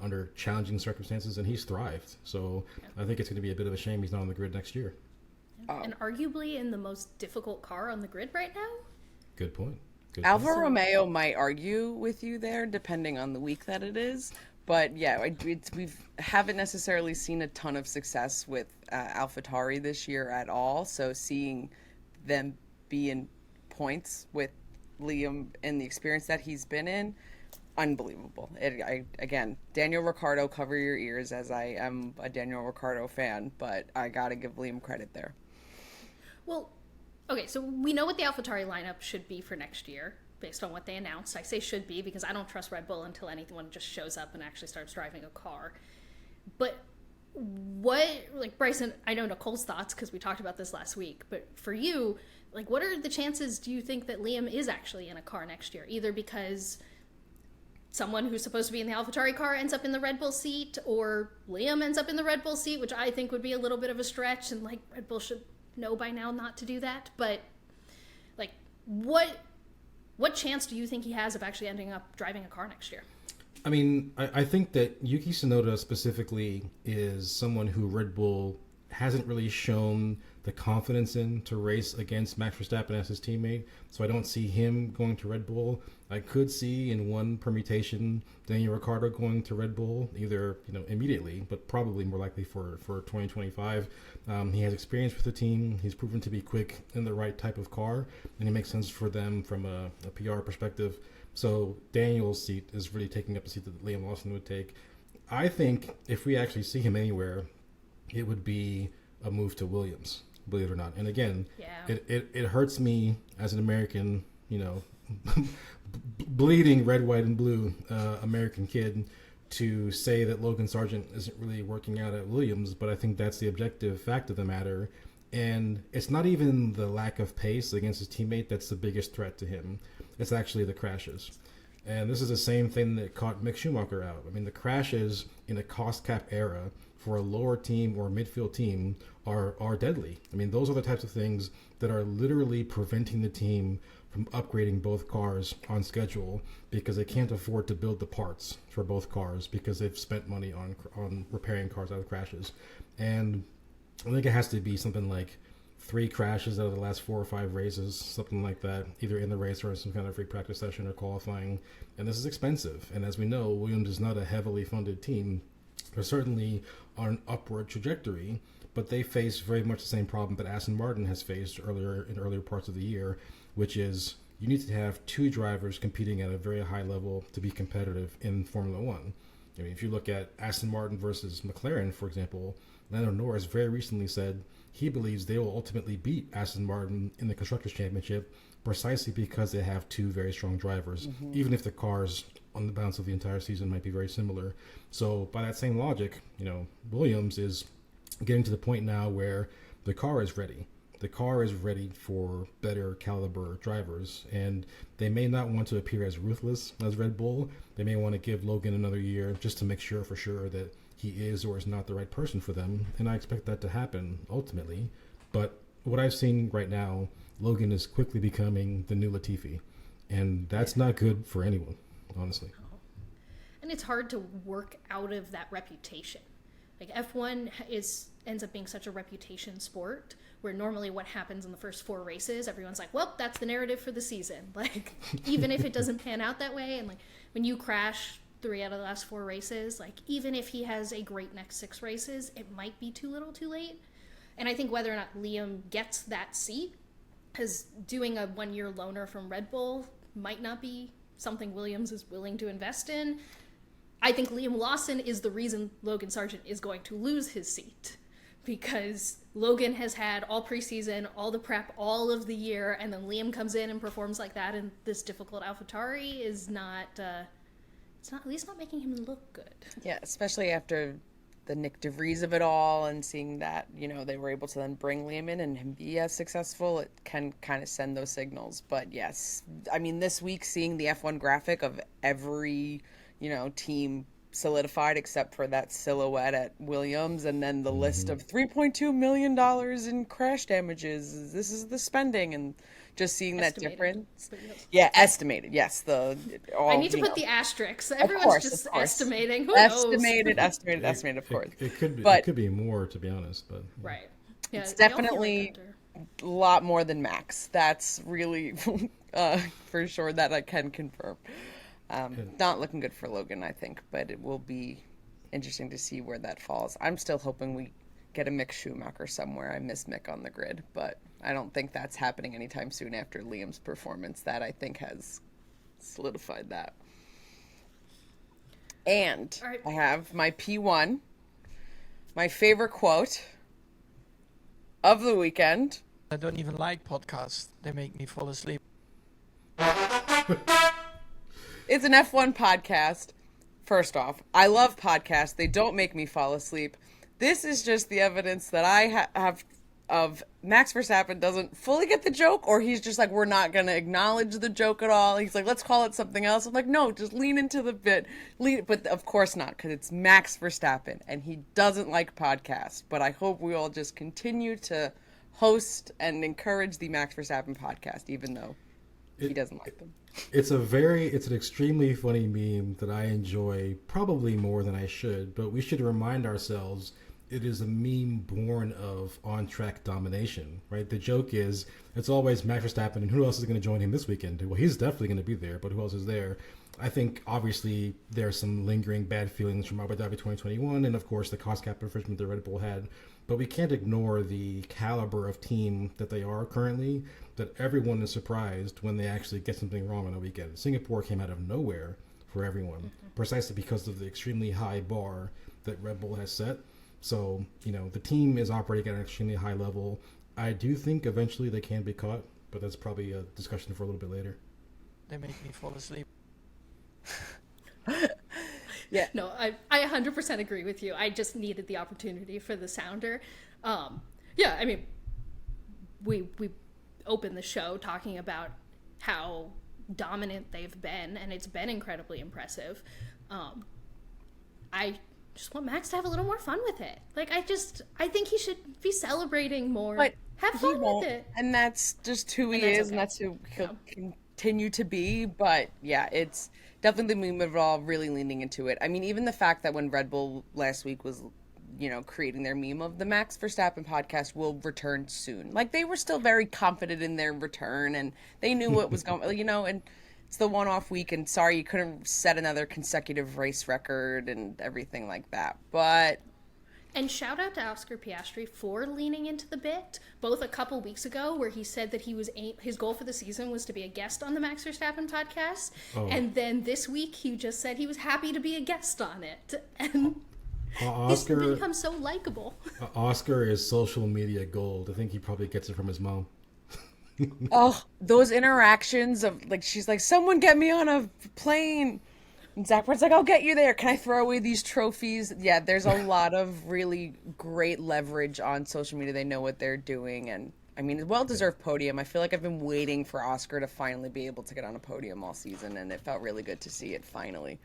under challenging circumstances, and he's thrived. So I think it's going to be a bit of a shame he's not on the grid next year. And arguably in the most difficult car on the grid right now. Good point. Alfa Romeo might argue with you there, depending on the week that it is. But yeah, we haven't necessarily seen a ton of success with AlphaTauri this year at all. So seeing them be in points with Liam and the experience that he's been in, unbelievable. Again, Daniel Ricciardo, cover your ears, as I am a Daniel Ricciardo fan, but I gotta give Liam credit there. Well, okay, so we know what the AlphaTauri lineup should be for next year, based on what they announced. I say should be because I don't trust Red Bull until anyone just shows up and actually starts driving a car. But Bryson, I know Nicole's thoughts because we talked about this last week, but for you, what are the chances do you think that Liam is actually in a car next year? Either because someone who's supposed to be in the AlphaTauri car ends up in the Red Bull seat, or Liam ends up in the Red Bull seat, which I think would be a little bit of a stretch, and Red Bull should know by now not to do that. But what chance do you think he has of actually ending up driving a car next year? I mean, I think that Yuki Tsunoda specifically is someone who Red Bull hasn't really shown the confidence in to race against Max Verstappen as his teammate. So I don't see him going to Red Bull. I could see in one permutation Daniel Ricciardo going to Red Bull, either immediately, but probably more likely for 2025. He has experience with the team. He's proven to be quick in the right type of car, and it makes sense for them from a PR perspective. So Daniel's seat is really taking up the seat that Liam Lawson would take. I think if we actually see him anywhere, it would be a move to Williams, believe it or not. And again, Yeah. it hurts me as an American, bleeding red, white, and blue American kid to say that Logan Sargent isn't really working out at Williams, but I think that's the objective fact of the matter. And it's not even the lack of pace against his teammate that's the biggest threat to him. It's actually the crashes. And this is the same thing that caught Mick Schumacher out. I mean, the crashes in a cost cap era for a lower team or midfield team are deadly. I mean, those are the types of things that are literally preventing the team from upgrading both cars on schedule because they can't afford to build the parts for both cars because they've spent money on repairing cars out of crashes. And I think it has to be something like 3 crashes out of the last 4 or 5 races, something like that, either in the race or in some kind of free practice session or qualifying. And this is expensive. And as we know, Williams is not a heavily funded team. They're certainly on an upward trajectory, but they face very much the same problem that Aston Martin has faced earlier parts of the year, which is you need to have 2 drivers competing at a very high level to be competitive in Formula One. I mean, if you look at Aston Martin versus McLaren, for example, Lando Norris very recently said he believes they will ultimately beat Aston Martin in the Constructors' Championship precisely because they have 2 very strong drivers, even if the cars on the balance of the entire season might be very similar. So by that same logic, Williams is getting to the point now where the car is ready. The car is ready for better caliber drivers, and they may not want to appear as ruthless as Red Bull. They may want to give Logan another year just to make sure for sure that he is or is not the right person for them, and I expect that to happen ultimately. But what I've seen right now, Logan is quickly becoming the new Latifi, and that's not good for anyone, honestly. And it's hard to work out of that reputation. Like F1 ends up being such a reputation sport where normally what happens in the first 4 races, everyone's like, well, that's the narrative for the season. Like, even if it doesn't pan out that way, and like when you crash 3 out of the last 4 races, like even if he has a great next 6 races, it might be too little too late. And I think whether or not Liam gets that seat, because doing a 1-year loaner from Red Bull might not be something Williams is willing to invest in. I think Liam Lawson is the reason Logan Sargent is going to lose his seat, because Logan has had all preseason, all the prep, all of the year, and then Liam comes in and performs like that in this difficult AlphaTauri is not, it's not, at least not making him look good. Yeah, especially after the Nick DeVries of it all and seeing that, they were able to then bring Liam in and him be as successful, it can kind of send those signals. But yes, I mean, this week seeing the F1 graphic of every, team solidified except for that silhouette at Williams, and then the list of $3.2 million in crash damages. This is the spending, and just seeing Estimated. that difference. Yeah, estimated. Yes, I need to put the asterisks. Everyone's just estimating. Who estimated, knows? estimated. Of course, It could be. But- It could be more, to be honest. But Right. Yeah, It's they all feel like definitely under. a lot more than Max. That's really for sure that I can confirm. Not looking good for Logan, I think, but it will be interesting to see where that falls. I'm still hoping we get a Mick Schumacher somewhere. I miss Mick on the grid, but I don't think that's happening anytime soon after Liam's performance. That, I think, has solidified that. And All right. I have my P1, my favorite quote of the weekend. I don't even like podcasts. They make me fall asleep. It's an F1 podcast. First off, I love podcasts. They don't make me fall asleep. This is just the evidence that I have of Max Verstappen doesn't fully get the joke, or he's just like, we're not going to acknowledge the joke at all. He's like, let's call it something else. I'm like, no, just lean into the bit. But of course not, because it's Max Verstappen, and he doesn't like podcasts. But I hope we all just continue to host and encourage the Max Verstappen podcast, even though he doesn't like them. it's an extremely funny meme that I enjoy probably more than I should, but we should remind ourselves it is a meme born of on-track domination, right? The joke is it's always Max Verstappen, and who else is going to join him this weekend? Well, he's definitely going to be there, but who else is there? I think obviously there are some lingering bad feelings from Abu Dhabi 2021, and of course the cost cap infringement that Red Bull had, but we can't ignore the caliber of team that they are currently, that everyone is surprised when they actually get something wrong on a weekend. Singapore came out of nowhere for everyone, precisely because of the extremely high bar that Red Bull has set. So, the team is operating at an extremely high level. I do think eventually they can be caught, but that's probably a discussion for a little bit later. They make me fall asleep. Yeah. No, I 100% agree with you. I just needed the opportunity for the sounder. Yeah, I mean, we opened the show talking about how dominant they've been, and it's been incredibly impressive. I just want Max to have a little more fun with it. Like, I think he should be celebrating more. But have he fun won't, with it. and that's just who he And that's is, okay. and that's who he'll continue to be. But yeah, it's definitely the meme of it all, really leaning into it. I mean, even the fact that when Red Bull last week was, creating their meme of the Max Verstappen podcast will return soon. Like, they were still very confident in their return, and they knew what was going, and it's the one-off week, and sorry you couldn't set another consecutive race record and everything like that. But And shout out to Oscar Piastri for leaning into the bit, both a couple weeks ago where he said that his goal for the season was to be a guest on the Max Verstappen podcast. Oh. And then this week he just said he was happy to be a guest on it. And he's Oscar become so likable. Oscar is social media gold. I think he probably gets it from his mom. oh, those interactions of, like, she's like, someone get me on a plane. And Zach Brown's like, I'll get you there. Can I throw away these trophies? Yeah, there's a lot of really great leverage on social media. They know what they're doing. And, I mean, well-deserved podium. I feel like I've been waiting for Oscar to finally be able to get on a podium all season, and it felt really good to see it finally.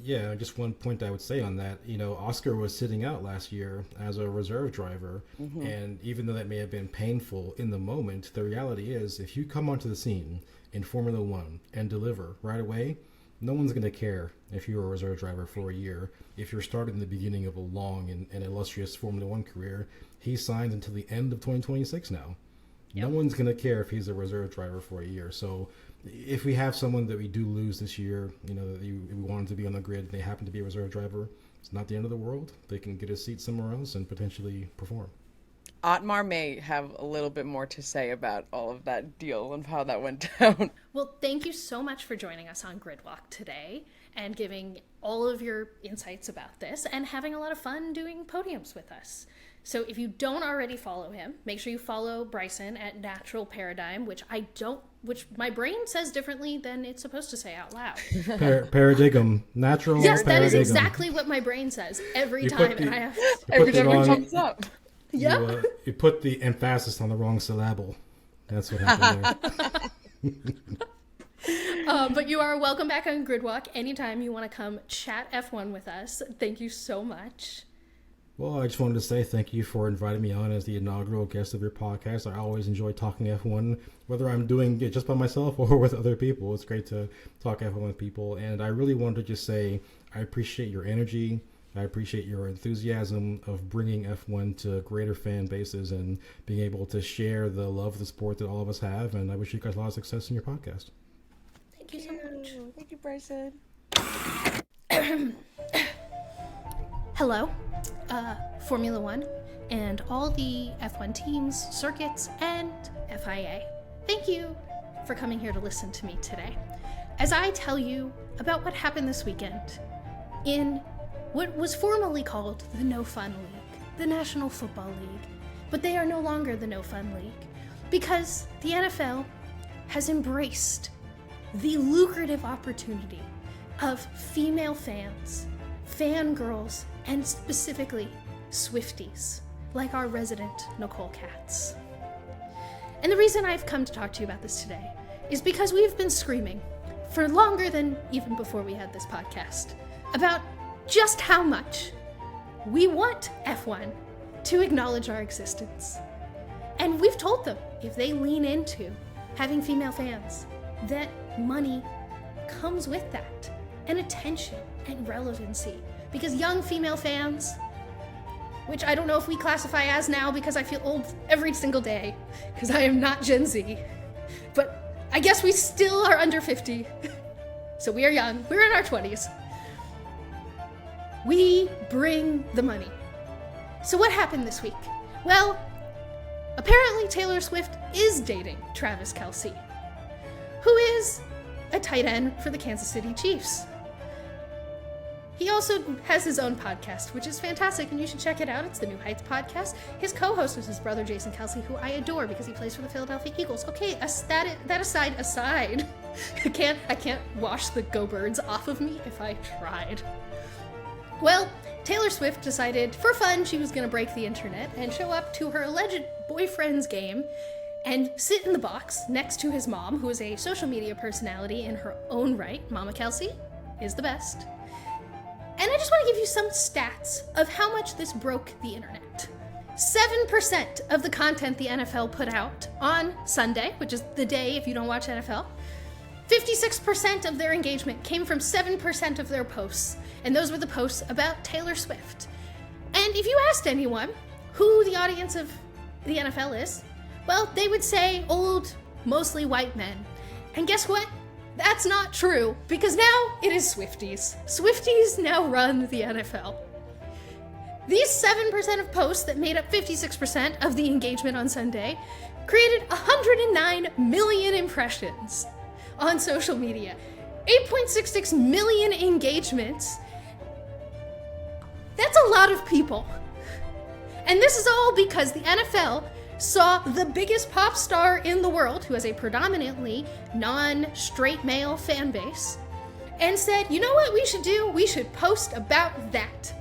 Yeah, just one point I would say on that. Oscar was sitting out last year as a reserve driver, and even though that may have been painful in the moment, the reality is if you come onto the scene in Formula One and deliver right away, no one's going to care if you're a reserve driver for a year. If you're starting the beginning of a long and illustrious Formula One career, he signed until the end of 2026 now. Yep. No one's going to care if he's a reserve driver for a year. So if we have someone that we do lose this year, that we wanted to be on the grid and they happen to be a reserve driver, it's not the end of the world. They can get a seat somewhere else and potentially perform. Otmar may have a little bit more to say about all of that deal and how that went down. Well, thank you so much for joining us on Gridwalk today and giving all of your insights about this and having a lot of fun doing podiums with us. So if you don't already follow him, make sure you follow Bryson at NaturalParadigm, which my brain says differently than it's supposed to say out loud. Paradigm. Natural Yes, paradigm. that is exactly what my brain says every time. And I have Every time it comes up. Yep. You put the emphasis on the wrong syllable. That's what happened there. But you are welcome back on Gridwalk anytime you want to come chat F1 with us. Thank you so much. Well, I just wanted to say thank you for inviting me on as the inaugural guest of your podcast. I always enjoy talking F1, whether I'm doing it just by myself or with other people. It's great to talk F1 with people. And I really wanted to just say I appreciate your energy. I appreciate your enthusiasm of bringing F1 to greater fan bases and being able to share the love of the sport that all of us have. And I wish you guys a lot of success in your podcast. Thank you so much. Thank you, Bryson. Hello, Formula One, and all the F1 teams, circuits, and FIA. Thank you for coming here to listen to me today as I tell you about what happened this weekend in what was formerly called the No Fun League, the National Football League. But they are no longer the No Fun League because the NFL has embraced the lucrative opportunity of female fans, fangirls, and specifically Swifties, like our resident Nicole Katz. And the reason I've come to talk to you about this today is because we've been screaming for longer than even before we had this podcast about just how much we want F1 to acknowledge our existence. And we've told them if they lean into having female fans, that money comes with that, and attention and relevancy. Because young female fans, which I don't know if we classify as now because I feel old every single day, because I am not Gen Z, but I guess we still are under 50. So we are young, we're in our 20s. We bring the money. So what happened this week? Well, apparently Taylor Swift is dating Travis Kelce, who is a tight end for the Kansas City Chiefs. He also has his own podcast, which is fantastic, and you should check it out. It's the New Heights podcast. His co-host is his brother, Jason Kelsey, who I adore because he plays for the Philadelphia Eagles. Okay, that aside. I can't wash the Go Birds off of me if I tried. Well, Taylor Swift decided, for fun, she was going to break the internet and show up to her alleged boyfriend's game and sit in the box next to his mom, who is a social media personality in her own right. Mama Kelsey is the best. And I just want to give you some stats of how much this broke the internet. 7% of the content the NFL put out on Sunday, which is the day if you don't watch NFL, 56% of their engagement came from 7% of their posts. And those were the posts about Taylor Swift. And if you asked anyone who the audience of the NFL is, well, they would say old, mostly white men. And guess what? That's not true, because now it is Swifties. Swifties now run the NFL. These 7% of posts that made up 56% of the engagement on Sunday created 109 million impressions on social media, 8.66 million engagements. That's a lot of people. And this is all because the NFL saw the biggest pop star in the world, who has a predominantly non-straight male fan base, and said, you know what we should do? We should post about that.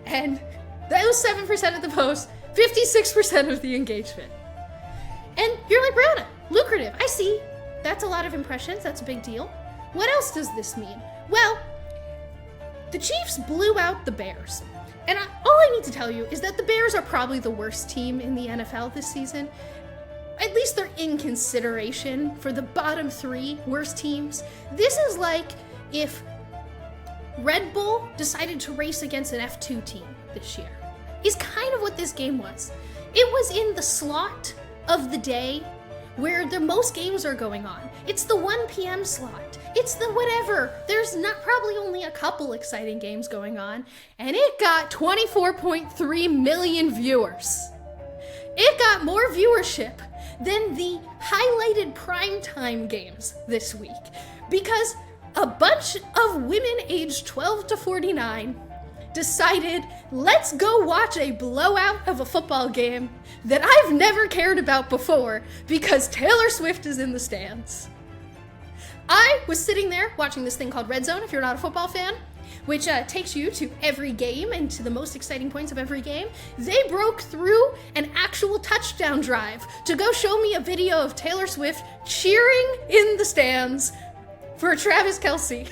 And those 7% of the posts, 56% of the engagement. And you're like, Briana, lucrative. I see. That's a lot of impressions. That's a big deal. What else does this mean? Well, the Chiefs blew out the Bears. And all I need to tell you is that the Bears are probably the worst team in the NFL this season. At least they're in consideration for the bottom 3 worst teams. This is like if Red Bull decided to race against an F2 team this year. Is kind of what this game was. It was in the slot of the day where the most games are going on. It's the 1 p.m. slot. It's the whatever. There's not probably only a couple exciting games going on, and it got 24.3 million viewers. It got more viewership than the highlighted primetime games this week, because a bunch of women aged 12 to 49 decided, let's go watch a blowout of a football game that I've never cared about before because Taylor Swift is in the stands. I was sitting there watching this thing called Red Zone, if you're not a football fan, which takes you to every game and to the most exciting points of every game. They broke through an actual touchdown drive to go show me a video of Taylor Swift cheering in the stands for Travis Kelce.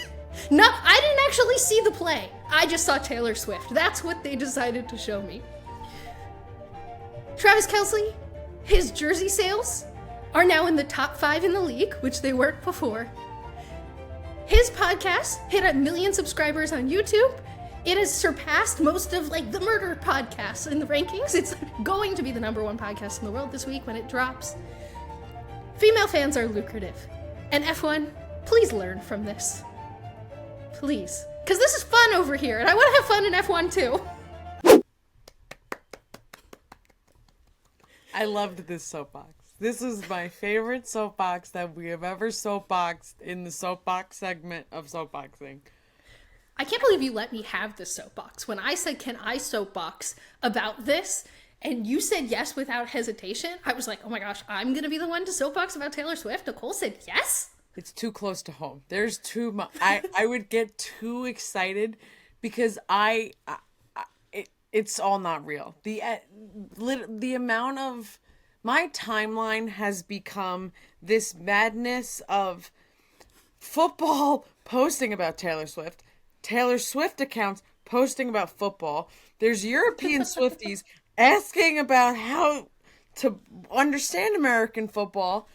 No, I didn't actually see the play. I just saw Taylor Swift. That's what they decided to show me. Travis Kelce, his jersey sales are now in the top 5 in the league, which they weren't before. His podcast hit 1 million subscribers on YouTube. It has surpassed most of the murder podcasts in the rankings. It's going to be the #1 podcast in the world this week when it drops. Female fans are lucrative. And F1, please learn from this. Please. Because this is fun over here, and I want to have fun in F1 too. I loved this soapbox. This is my favorite soapbox that we have ever soapboxed in the soapbox segment of soapboxing. I can't believe you let me have this soapbox. When I said, can I soapbox about this? And you said yes without hesitation. I was like, oh my gosh, I'm going to be the one to soapbox about Taylor Swift. Nicole said yes. It's too close to home. There's too much. I would get too excited because it's all not real. The amount of my timeline has become this madness of football posting about Taylor Swift accounts posting about football. There's European Swifties asking about how to understand American football.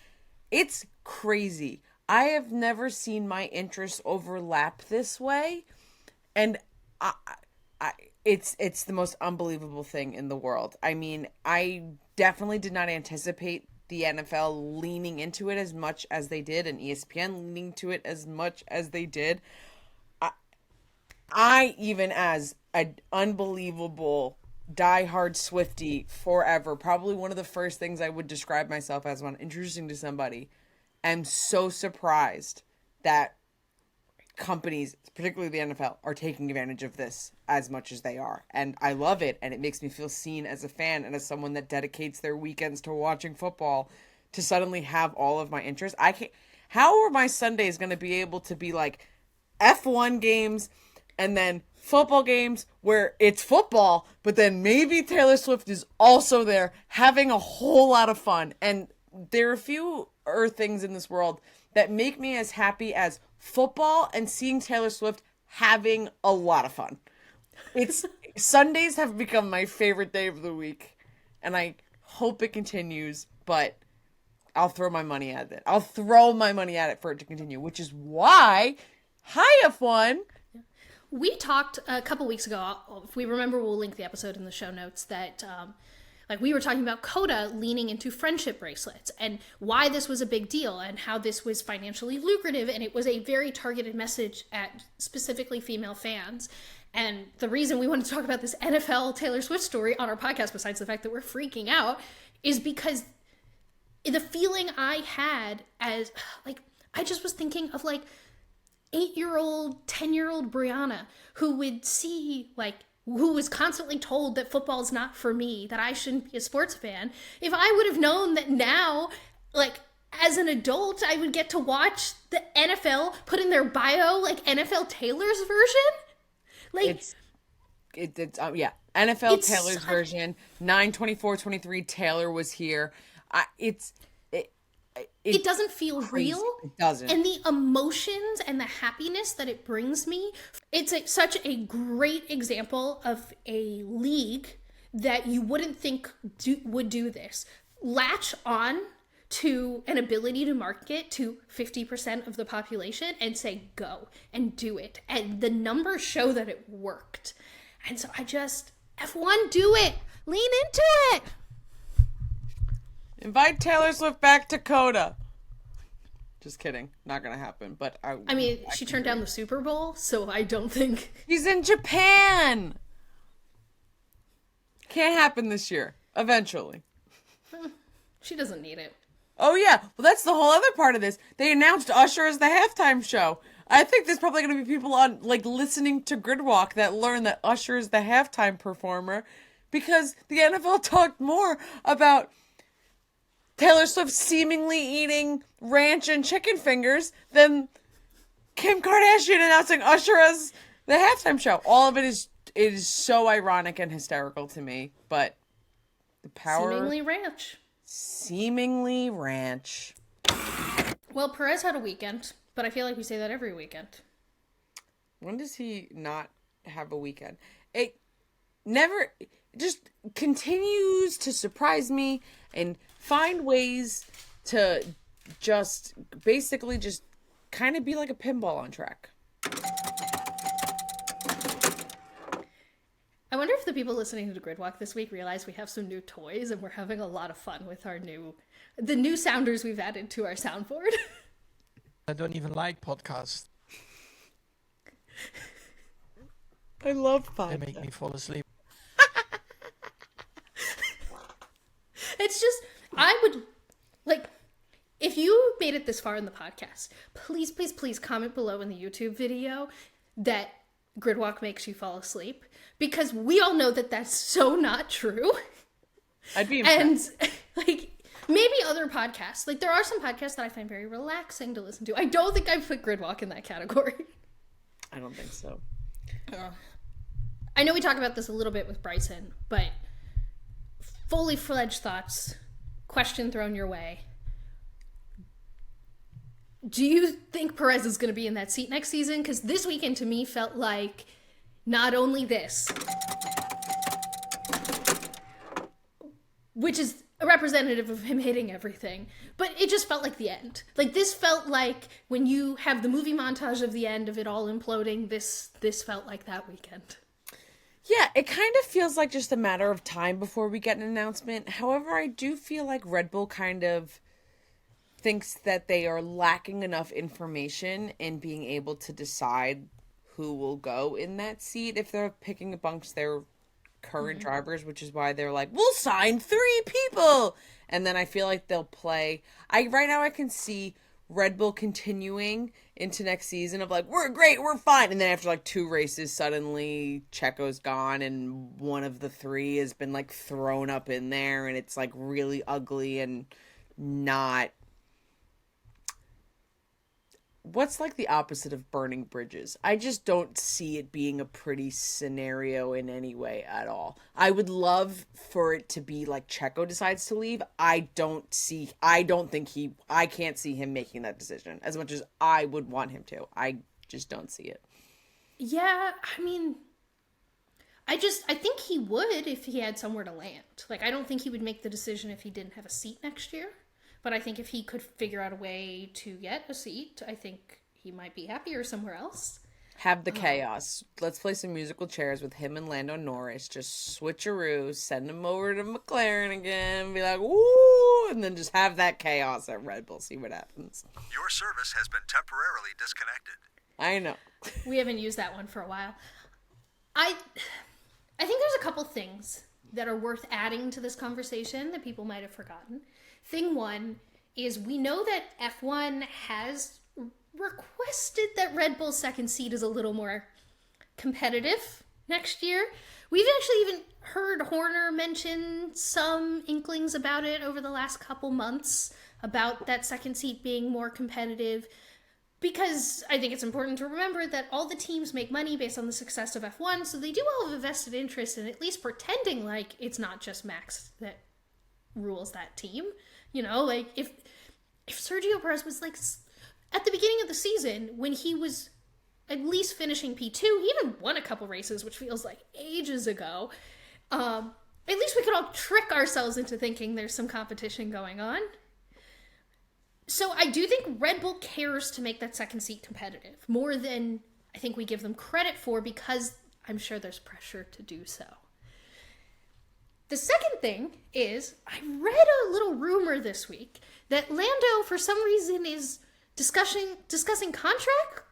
It's crazy. I have never seen my interests overlap this way, and it's the most unbelievable thing in the world. I mean, I definitely did not anticipate the NFL leaning into it as much as they did, and ESPN leaning to it as much as they did. I even as an unbelievable diehard Swiftie forever, probably one of the first things I would describe myself as when introducing to somebody, am so surprised that companies, particularly the NFL, are taking advantage of this as much as they are. And I love it. And it makes me feel seen as a fan and as someone that dedicates their weekends to watching football to suddenly have all of my interests. How are my Sundays going to be able to be like F1 games and then football games where it's football, but then maybe Taylor Swift is also there having a whole lot of fun. And there are few things in this world that make me as happy as football and seeing Taylor Swift having a lot of fun. It's Sundays have become my favorite day of the week, and I hope it continues, but I'll throw my money at it. I'll throw my money at it for it to continue, which is why, hi F1. We talked a couple weeks ago, if we remember, we'll link the episode in the show notes, that like we were talking about Coda leaning into friendship bracelets and why this was a big deal and how this was financially lucrative, and it was a very targeted message at specifically female fans. And the reason we want to talk about this NFL Taylor Swift story on our podcast, besides the fact that we're freaking out, is because the feeling I had as, like, I just was thinking of, like, 8-year-old, 10-year-old Briana who would see, like, who was constantly told that football is not for me, that I shouldn't be a sports fan. If I would have known that now, like, as an adult, I would get to watch the NFL put in their bio, like, NFL Taylor's version. Like, it's NFL Taylor's version. 9/24/23 Taylor was here. It doesn't feel crazy. real. It doesn't. And the emotions and the happiness that it brings me, it's such a great example of a league that you wouldn't think would do this. Latch on to an ability to market to 50% of the population and say, go and do it. And the numbers show that it worked. And so F1, do it. Lean into it. Invite Taylor Swift back to Coda. Just kidding. Not gonna happen. But I mean, she turned down the Super Bowl, so I don't think... He's in Japan! Can't happen this year. Eventually. She doesn't need it. Oh yeah, well that's the whole other part of this. They announced Usher as the halftime show. I think there's probably going to be people on, like, listening to Gridwalk that learn that Usher is the halftime performer because the NFL talked more about Taylor Swift seemingly eating ranch and chicken fingers than Kim Kardashian announcing Usher as the halftime show. All of it is so ironic and hysterical to me, but the power... Seemingly ranch. Well, Perez had a weekend, but I feel like we say that every weekend. When does he not have a weekend? It never just continues to surprise me and find ways to just basically just kind of be like a pinball on track. I wonder if the people listening to Gridwalk this week realize we have some new toys and we're having a lot of fun with the new sounders we've added to our soundboard. I don't even like podcasts. I love They podcasts. make me fall asleep. It's just, I would, like, if you made it this far in the podcast, please, please, please comment below in the YouTube video that Gridwalk makes you fall asleep, because we all know that that's so not true. I'd be impressed. And, like, maybe other podcasts. Like, there are some podcasts that I find very relaxing to listen to. I don't think I'd put Gridwalk in that category. I don't think so. I know we talked about this a little bit with Bryson, but fully fledged thoughts, question thrown your way. Do you think Perez is going to be in that seat next season? Because this weekend to me felt like not only this, which is a representative of him hitting everything, but it just felt like the end. Like, this felt like when you have the movie montage of the end of it all imploding, this felt like that weekend. Yeah, it kind of feels like just a matter of time before we get an announcement. However, I do feel like Red Bull kind of thinks that they are lacking enough information in being able to decide who will go in that seat if they're picking amongst their current drivers, which is why they're like, we'll sign 3 people. And then I feel like they'll play. Right now I can see Red Bull continuing into next season of like, we're great, we're fine. And then after like 2 races, suddenly Checo's gone and one of the 3 has been like thrown up in there and it's like really ugly and not... What's like the opposite of burning bridges? I just don't see it being a pretty scenario in any way at all. I would love for it to be like Checo decides to leave. I can't see him making that decision as much as I would want him to. I just don't see it. Yeah, I mean, I think he would if he had somewhere to land. Like, I don't think he would make the decision if he didn't have a seat next year. But I think if he could figure out a way to get a seat, I think he might be happier somewhere else. Have the chaos. Let's play some musical chairs with him and Lando Norris. Just switcheroo, send him over to McLaren again, be like, woo, and then just have that chaos at Red Bull. See what happens. Your service has been temporarily disconnected. I know. We haven't used that one for a while. I think there's a couple things that are worth adding to this conversation that people might have forgotten. Thing one is we know that F1 has requested that Red Bull's second seat is a little more competitive next year. We've actually even heard Horner mention some inklings about it over the last couple months, about that second seat being more competitive, because I think it's important to remember that all the teams make money based on the success of F1, so they do all have a vested interest in at least pretending like it's not just Max that rules that team. You know, like if Sergio Perez was like at the beginning of the season when he was at least finishing P2, he even won a couple races, which feels like ages ago. At least we could all trick ourselves into thinking there's some competition going on. So I do think Red Bull cares to make that second seat competitive more than I think we give them credit for, because I'm sure there's pressure to do so. The second thing is, I read a little rumor this week that Lando, for some reason, is discussing contract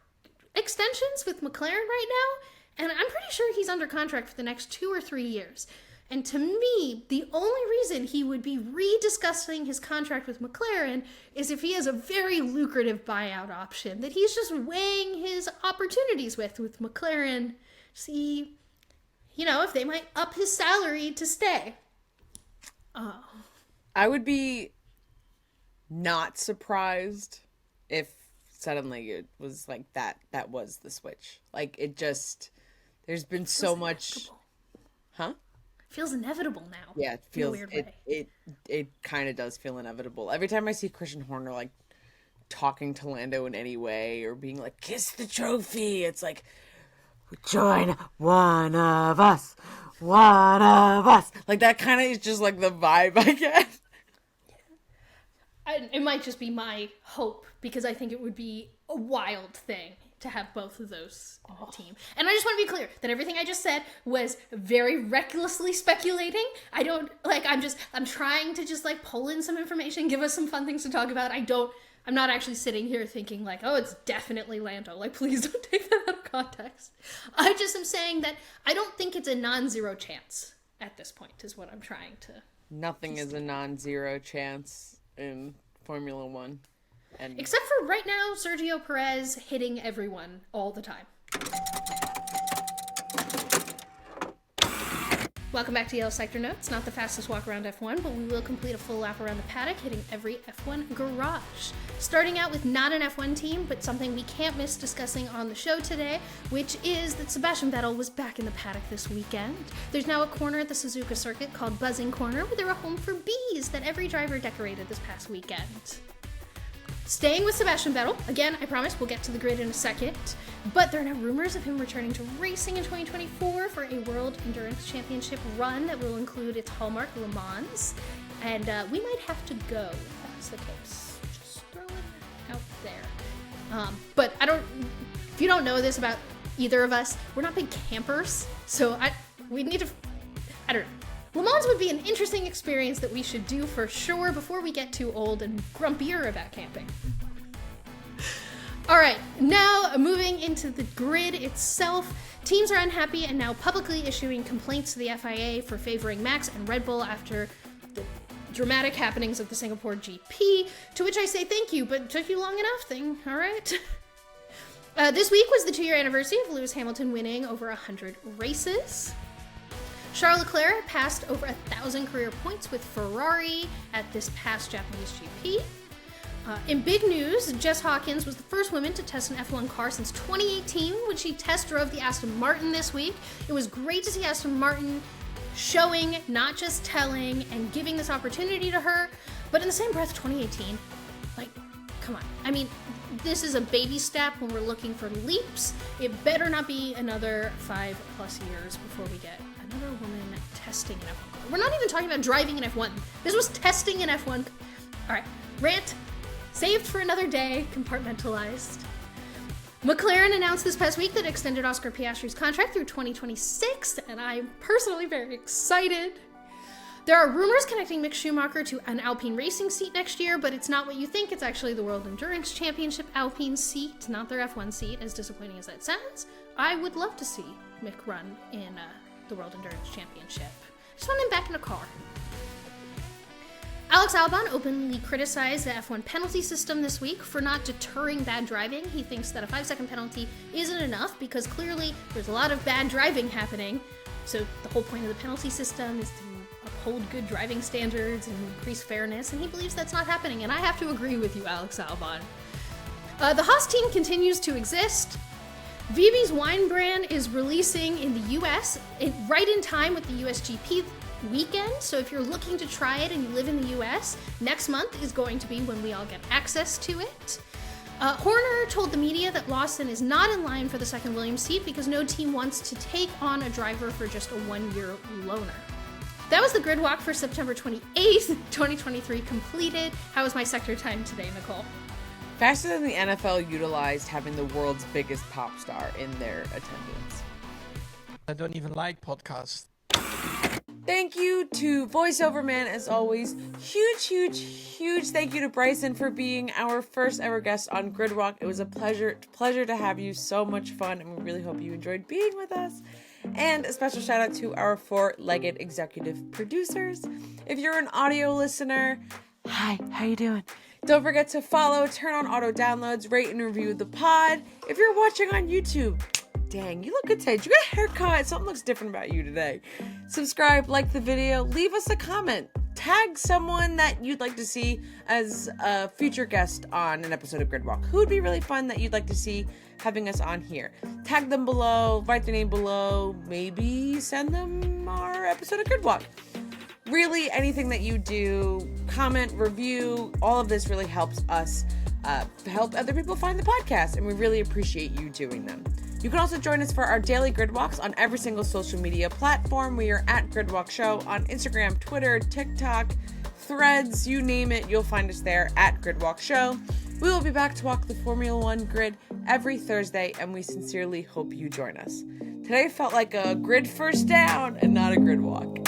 extensions with McLaren right now, and I'm pretty sure he's under contract for the next 2 or 3 years. And to me, the only reason he would be rediscussing his contract with McLaren is if he has a very lucrative buyout option that he's just weighing his opportunities with McLaren. See, you know, if they might up his salary to stay. Oh. I would be not surprised if suddenly it was like that was the switch. Like, it just, there's been so much... Inevitable. Huh? Feels inevitable now. Yeah, it feels, in a weird way. it kind of does feel inevitable. Every time I see Christian Horner, like, talking to Lando in any way, or being like, kiss the trophy, it's like, join one of us. Like, that kind of is just like the vibe I get. It might just be my hope, because I think it would be a wild thing to have both of those in a team. And I just want to be clear that everything I just said was very recklessly speculating. I'm trying to just like pull in some information, give us some fun things to talk about. I'm not actually sitting here thinking like, oh, it's definitely Lando. Like, please don't take that out of context. I just am saying that I don't think it's a non-zero chance at this point, is what I'm trying to... Nothing is a non-zero chance in Formula One. And except for right now, Sergio Perez hitting everyone all the time. Welcome back to Yellow Sector Notes. Not the fastest walk around F1, but we will complete a full lap around the paddock, hitting every F1 garage. Starting out with not an F1 team, but something we can't miss discussing on the show today, which is that Sebastian Vettel was back in the paddock this weekend. There's now a corner at the Suzuka circuit called Buzzing Corner, where there are home for bees that every driver decorated this past weekend. Staying with Sebastian Vettel, again, I promise we'll get to the grid in a second, but there are now rumors of him returning to racing in 2024 for a World Endurance Championship run that will include its hallmark, Le Mans, and we might have to go if that's the case. Just throw it out there. But if you don't know this about either of us, we're not big campers, so we need to, I don't know. Le Mans would be an interesting experience that we should do for sure before we get too old and grumpier about camping. All right, now moving into the grid itself. Teams are unhappy and now publicly issuing complaints to the FIA for favoring Max and Red Bull after the dramatic happenings of the Singapore GP, to which I say thank you, but took you long enough thing, all right? This week was the 2-year anniversary of Lewis Hamilton winning over 100 races. Charles Leclerc passed over 1,000 career points with Ferrari at this past Japanese GP. In big news, Jess Hawkins was the first woman to test an F1 car since 2018 when she test drove the Aston Martin this week. It was great to see Aston Martin showing, not just telling, and giving this opportunity to her, but in the same breath, 2018, like, come on. I mean, this is a baby step when we're looking for leaps. It better not be another 5+ years before we get another woman testing an F1 car. We're not even talking about driving an F1. This was testing an F1. All right, rant saved for another day, compartmentalized. McLaren announced this past week that it extended Oscar Piastri's contract through 2026, and I'm personally very excited. There are rumors connecting Mick Schumacher to an Alpine racing seat next year, but it's not what you think. It's actually the World Endurance Championship Alpine seat, not their F1 seat, as disappointing as that sounds. I would love to see Mick run in the World Endurance Championship. Just want him back in a car. Alex Albon openly criticized the F1 penalty system this week for not deterring bad driving. He thinks that a 5-second penalty isn't enough because clearly there's a lot of bad driving happening. So the whole point of the penalty system is to uphold good driving standards and increase fairness, and he believes that's not happening, and I have to agree with you, Alex Albon. The Haas team continues to exist. VB's wine brand is releasing in the US right in time with the USGP weekend, so if you're looking to try it and you live in the US, next month is going to be when we all get access to it. Horner told the media that Lawson is not in line for the second Williams seat because no team wants to take on a driver for just a 1-year loaner. That was the grid walk for September 28th, 2023 completed. How was my sector time today, Nicole? Faster than the NFL utilized having the world's biggest pop star in their attendance. I don't even like podcasts. Thank you to VoiceOver Man, as always. Huge thank you to Bryson for being our first ever guest on Gridwalk. It was a pleasure to have you. So much fun, and we really hope you enjoyed being with us. And a special shout out to our 4-legged executive producers. If you're an audio listener, hi, how you doing? Don't forget to follow, turn on auto downloads, rate and review the pod. If you're watching on YouTube, dang, you look good today. Did you get a haircut? Something looks different about you today. Subscribe, like the video, leave us a comment. Tag someone that you'd like to see as a future guest on an episode of Gridwalk. Who would be really fun that you'd like to see having us on here? Tag them below, write their name below, maybe send them our episode of Gridwalk. Really, anything that you do, comment, review, all of this really helps us help other people find the podcast, and we really appreciate you doing them. You can also join us for our daily grid walks on every single social media platform. We are at Gridwalk Show on Instagram, Twitter, TikTok, Threads, you name it, you'll find us there at Gridwalk Show. We will be back to walk the Formula One grid every Thursday, and we sincerely hope you join us. Today felt like a grid first down and not a grid walk.